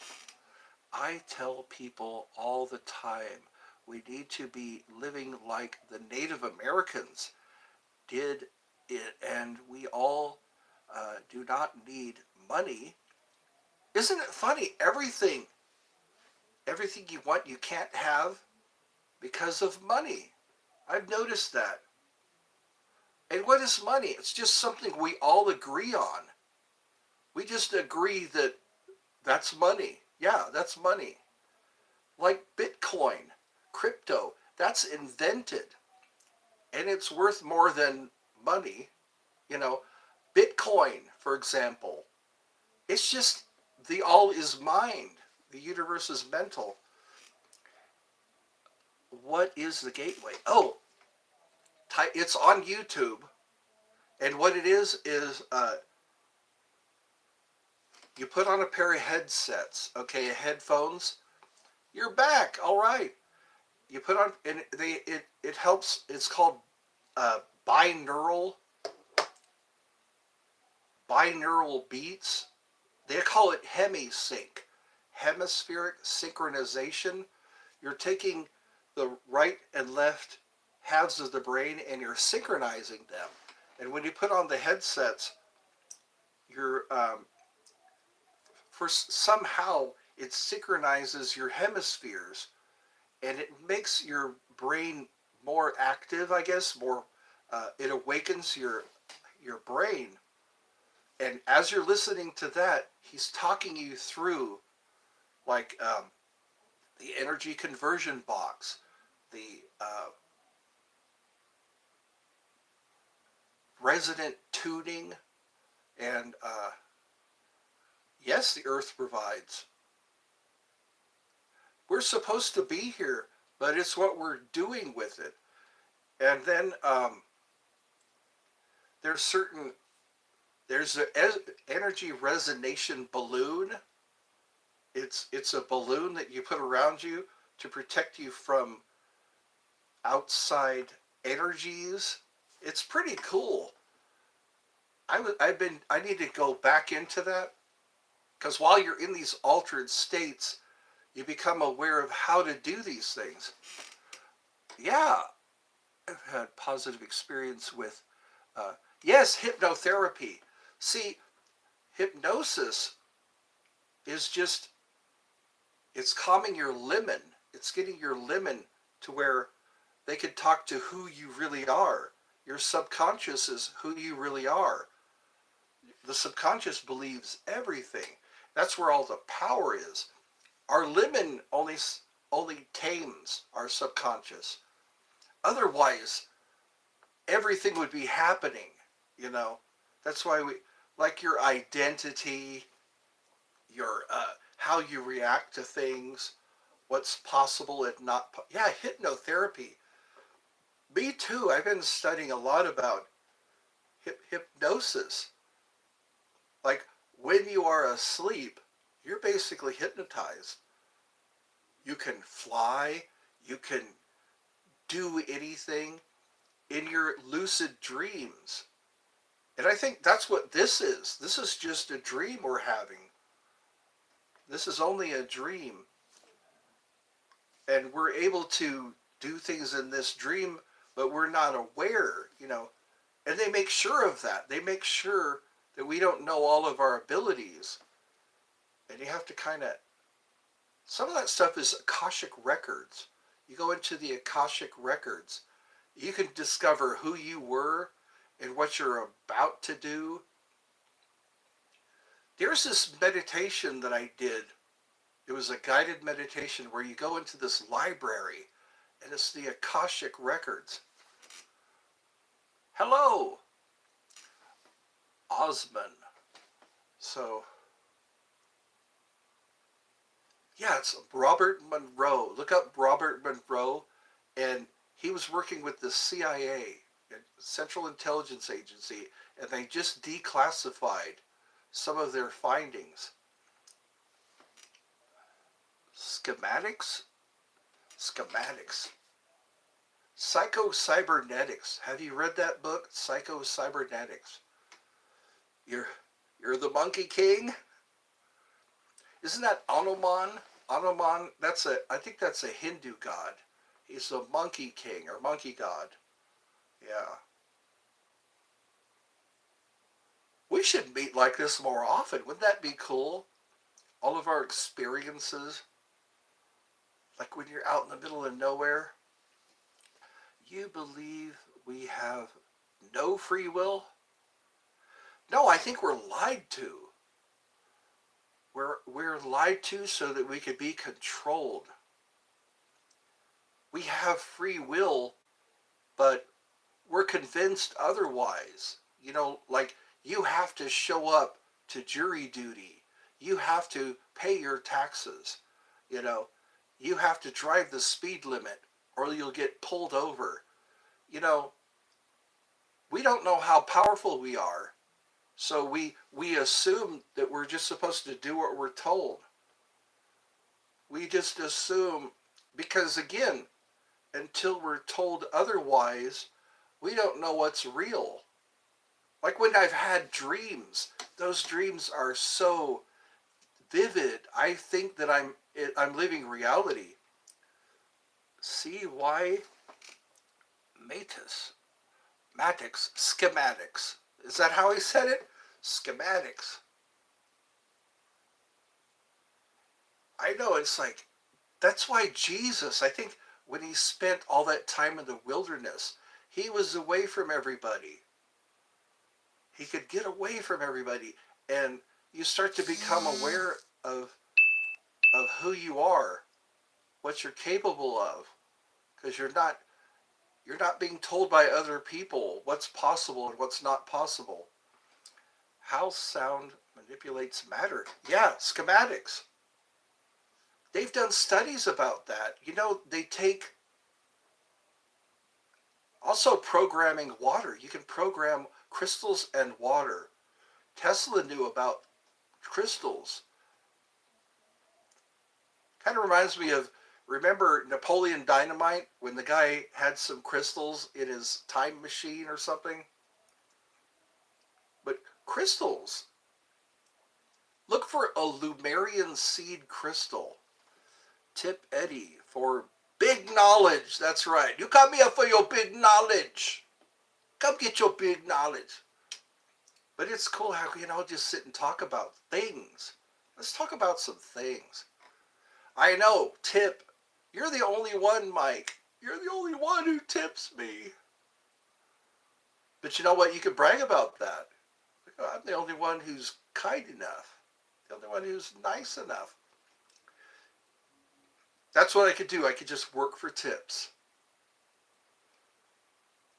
I tell people all the time we need to be living like the Native Americans did it, and we all do not need money. Isn't it funny? Everything you want, you can't have because of money. I've noticed that. And what is money? It's just something we all agree on. We just agree that that's money. Yeah, that's money. Like Bitcoin, crypto, that's invented and it's worth more than money. You know, Bitcoin, for example, it's just the all is mind. The universe is mental. What is the gateway? Oh, it's on YouTube. And what it is you put on a pair of headsets, okay, headphones. You're back, all right. You put on, and it helps. It's called uh, binaural binaural beats. They call it hemisync, hemispheric synchronization. You're taking the right and left halves of the brain and you're synchronizing them. And when you put on the headsets, you're for somehow it synchronizes your hemispheres and it makes your brain more active. I guess more. It awakens your brain. And as you're listening to that, he's talking you through like the energy conversion box, the resonant tuning, and yes, the earth provides. We're supposed to be here, but it's what we're doing with it. And then there's certain there's an energy resonation balloon. It's a balloon that you put around you to protect you from outside energies. It's pretty cool. I need to go back into that because while you're in these altered states, you become aware of how to do these things. Yeah, I've had positive experience with, uh, yes, hypnotherapy. See, hypnosis is just, it's calming your lemon. It's getting your lemon to where they can talk to who you really are. Your subconscious is who you really are. The subconscious believes everything. That's where all the power is. Our lemon only tames our subconscious. Otherwise, everything would be happening. You know, that's why we like your identity, your how you react to things, what's possible and not. Yeah, hypnotherapy. Me too. I've been studying a lot about hypnosis. Like when you are asleep, you're basically hypnotized. You can fly, you can do anything in your lucid dreams. And I think that's what this is. This is just a dream we're having. This is only a dream. And we're able to do things in this dream, but we're not aware. And they make sure of that. They make sure that we don't know all of our abilities. And you have to kind of, some of that stuff is Akashic records. You go into the Akashic records, you can discover who you were and what you're about to do. There's this meditation that I did. It was a guided meditation where you go into this library and it's the Akashic records. Hello, Osman. So, yeah, it's Robert Monroe. Look up Robert Monroe, and he was working with the CIA, Central Intelligence Agency, and they just declassified some of their findings. Schematics? Schematics. Psycho-cybernetics. Have you read that book, Psycho-cybernetics? You're you're the Monkey King? Isn't that Anuman? Anuman, I think that's a Hindu god. He's the Monkey King or Monkey God. Yeah. We should meet like this more often. Wouldn't that be cool? All of our experiences, like when you're out in the middle of nowhere. You believe we have no free will? No, I think we're lied to. We're lied to so that we could be controlled. We have free will, but we're convinced otherwise. Like you have to show up to jury duty. You have to pay your taxes. You know, you have to drive the speed limit or you'll get pulled over. You know, we don't know how powerful we are. So we assume that we're just supposed to do what we're told. We just assume because again, until we're told otherwise, we don't know what's real. Like when I've had dreams, those dreams are so vivid. I think that I'm living reality. See why Matus, Matix, schematics. Is that how he said it? Schematics. I know it's like that's why Jesus, I think when he spent all that time in the wilderness, he was away from everybody. He could get away from everybody and you start to become aware of who you are, what you're capable of because you're not being told by other people what's possible and what's not possible. How sound manipulates matter. Yeah, schematics. They've done studies about that. They take also programming water. You can program crystals and water. Tesla knew about crystals. Kind of reminds me of Remember Napoleon Dynamite when the guy had some crystals in his time machine or something? But crystals, look for a Lumerian seed crystal. Tip Eddie for big knowledge. That's right. You come here for your big knowledge. Come get your big knowledge. But it's cool how we can all just sit and talk about things. Let's talk about some things. I know, Tip, you're the only one, Mike. You're the only one who tips me. But you know what? You can brag about that. I'm the only one who's kind enough. The only one who's nice enough. That's what I could do. I could just work for tips.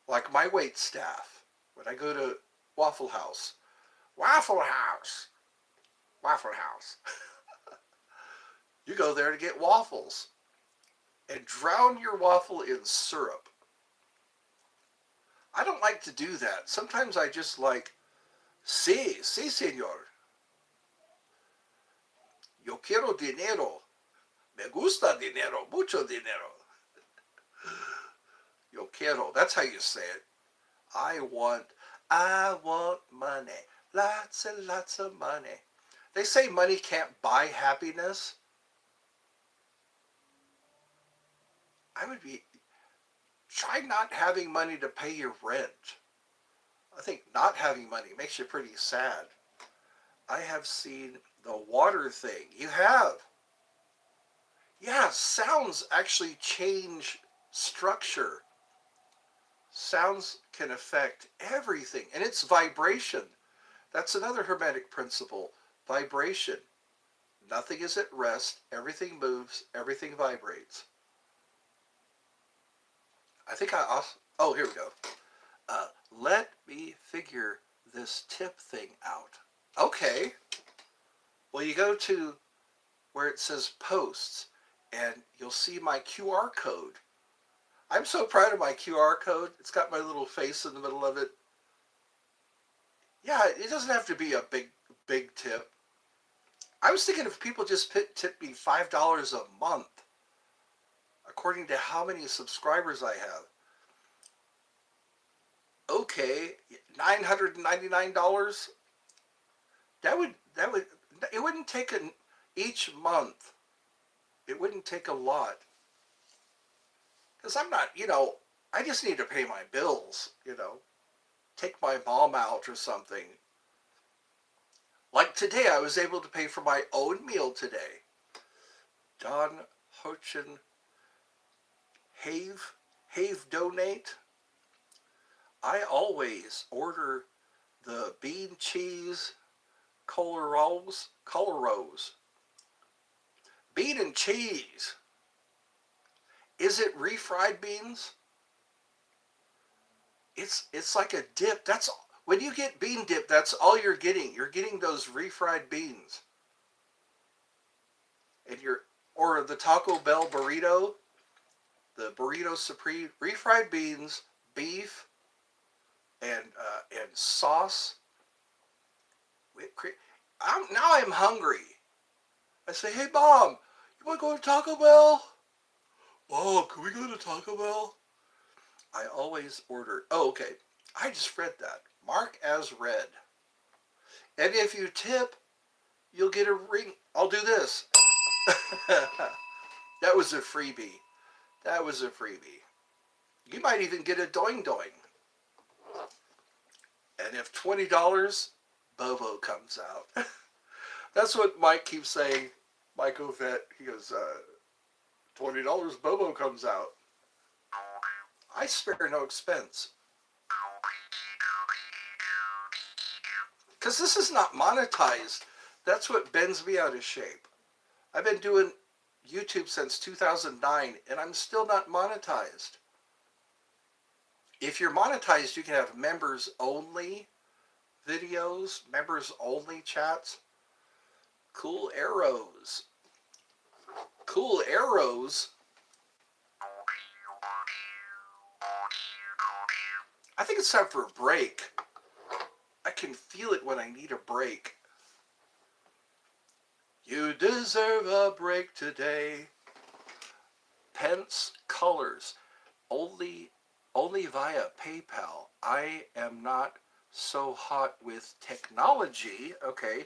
Like my wait staff. When I go to Waffle House. Waffle House. Waffle House. You go there to get waffles. And drown your waffle in syrup. I don't like to do that. Sometimes I just like, sí, señor. Yo quiero dinero. Me gusta dinero. Mucho dinero. Yo quiero. That's how you say it. I want money. Lots and lots of money. They say money can't buy happiness. Try not having money to pay your rent. I think not having money makes you pretty sad. I have seen the water thing. You have. Yeah, sounds actually change structure. Sounds can affect everything. And it's vibration. That's another Hermetic principle. Vibration. Nothing is at rest. Everything moves. Everything vibrates. I think I also... Oh, here we go. Let me figure this tip thing out. Okay. Well, you go to where it says posts, and you'll see my QR code. I'm so proud of my QR code. It's got my little face in the middle of it. Yeah, it doesn't have to be a big tip. I was thinking if people just tip me $5 a month, according to how many subscribers I have. Okay, $999. It wouldn't take each month. It wouldn't take a lot. Because I'm not, I just need to pay my bills, take my mom out or something. Like today, I was able to pay for my own meal today. Don Hochin Have donate. I always order the bean cheese coloros. Bean and cheese. Is it refried beans? It's like a dip. That's when you get bean dip, that's all you're getting. You're getting those refried beans. And or the Taco Bell burrito, the burrito supreme, refried beans, beef, and sauce. Now I'm hungry. I say, hey Mom, you want to go to Taco Bell? Mom, can we go to Taco Bell? I always order. Oh, okay. I just read that. Mark as read. And if you tip, you'll get a ring. I'll do this. That was a freebie. That was a freebie. You might even get a doing doing. And if $20, Bobo comes out. That's what Mike keeps saying. Mike Ovett, he goes, $20, Bobo comes out. I spare no expense. Because this is not monetized. That's what bends me out of shape. I've been doing YouTube since 2009, and I'm still not monetized. If you're monetized, you can have members-only videos, members-only chats. Cool arrows. Cool arrows. I think it's time for a break. I can feel it when I need a break. You deserve a break today. Pence colors only via PayPal. I am not so hot with technology. Okay,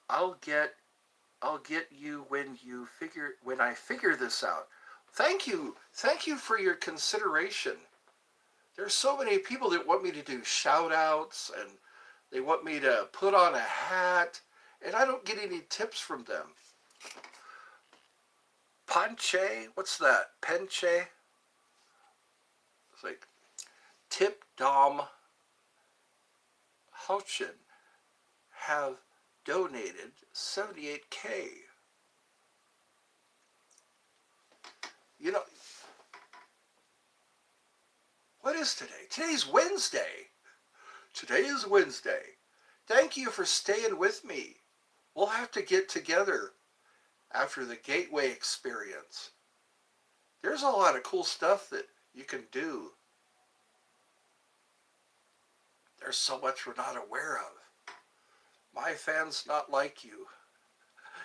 I'll get you when I figure this out. Thank you for your consideration. There's so many people that want me to do shout outs and they want me to put on a hat, and I don't get any tips from them. Panche, what's that? Penche? It's like Tip Dom Houchin have donated 78K. You know, what is today? Today's Wednesday. Today is Wednesday. Thank you for staying with me. We'll have to get together after the Gateway experience. There's a lot of cool stuff that you can do. There's so much we're not aware of. My fans not like you.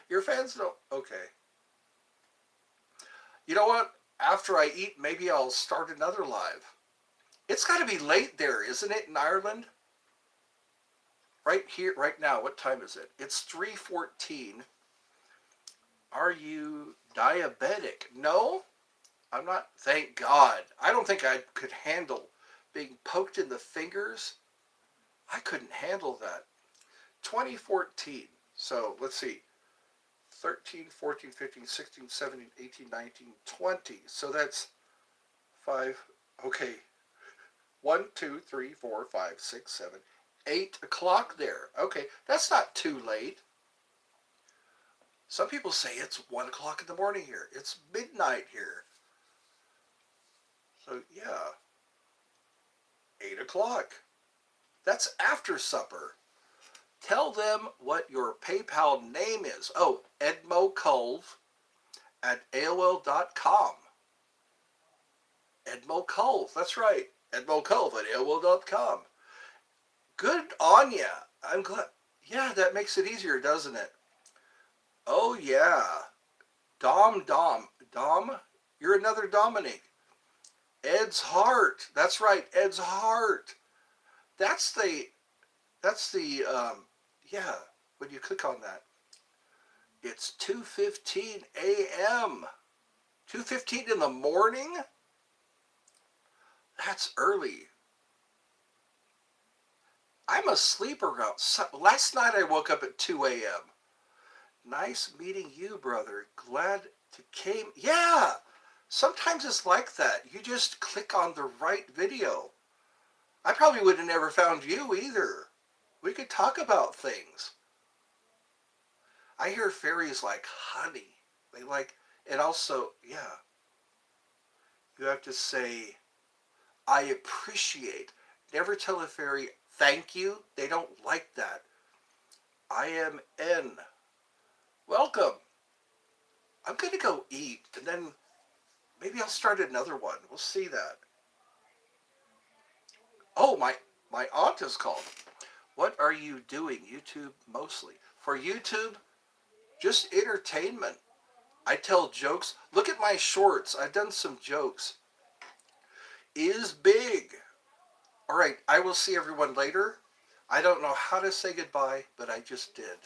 Your fans don't. Okay. You know what? After I eat, maybe I'll start another live. It's got to be late there, isn't it, in Ireland? Right here, right now. What time is it? It's 3:14. Are you diabetic? No, I'm not. Thank God. I don't think I could handle being poked in the fingers. I couldn't handle that. 2014. So let's see. 13, 14, 15, 16, 17, 18, 19, 20. So that's 5. Okay. 1, 2, 3, 4, 5, 6, 7, 8 o'clock there. Okay. That's not too late. Some people say it's 1 o'clock in the morning here. It's midnight here. So yeah. 8 o'clock. That's after supper. Tell them what your PayPal name is. Oh, edmoculve at AOL.com. Edmoculve, that's right. Edmoculve at AOL.com. Good on ya. I'm glad. Yeah, that makes it easier, doesn't it? Oh, yeah. Dom, you're another Dominic. Ed's Heart. That's right, Ed's Heart. That's the, yeah, when you click on that. It's 2:15 a.m. 2:15 in the morning? That's early. I'm a sleeper around. Last night I woke up at 2 a.m. Nice meeting you, brother. Glad to came. Yeah, sometimes it's like that. You just click on the right video. I probably would have never found you either. We could talk about things. I hear fairies like honey. They like, and also, yeah, you have to say, I appreciate. Never tell a fairy, thank you. They don't like that. I am N. Welcome. I'm going to go eat, and then maybe I'll start another one. We'll see that. Oh, my aunt is called. What are you doing? YouTube mostly. For YouTube, just entertainment. I tell jokes. Look at my shorts. I've done some jokes. Is big. All right, I will see everyone later. I don't know how to say goodbye, but I just did.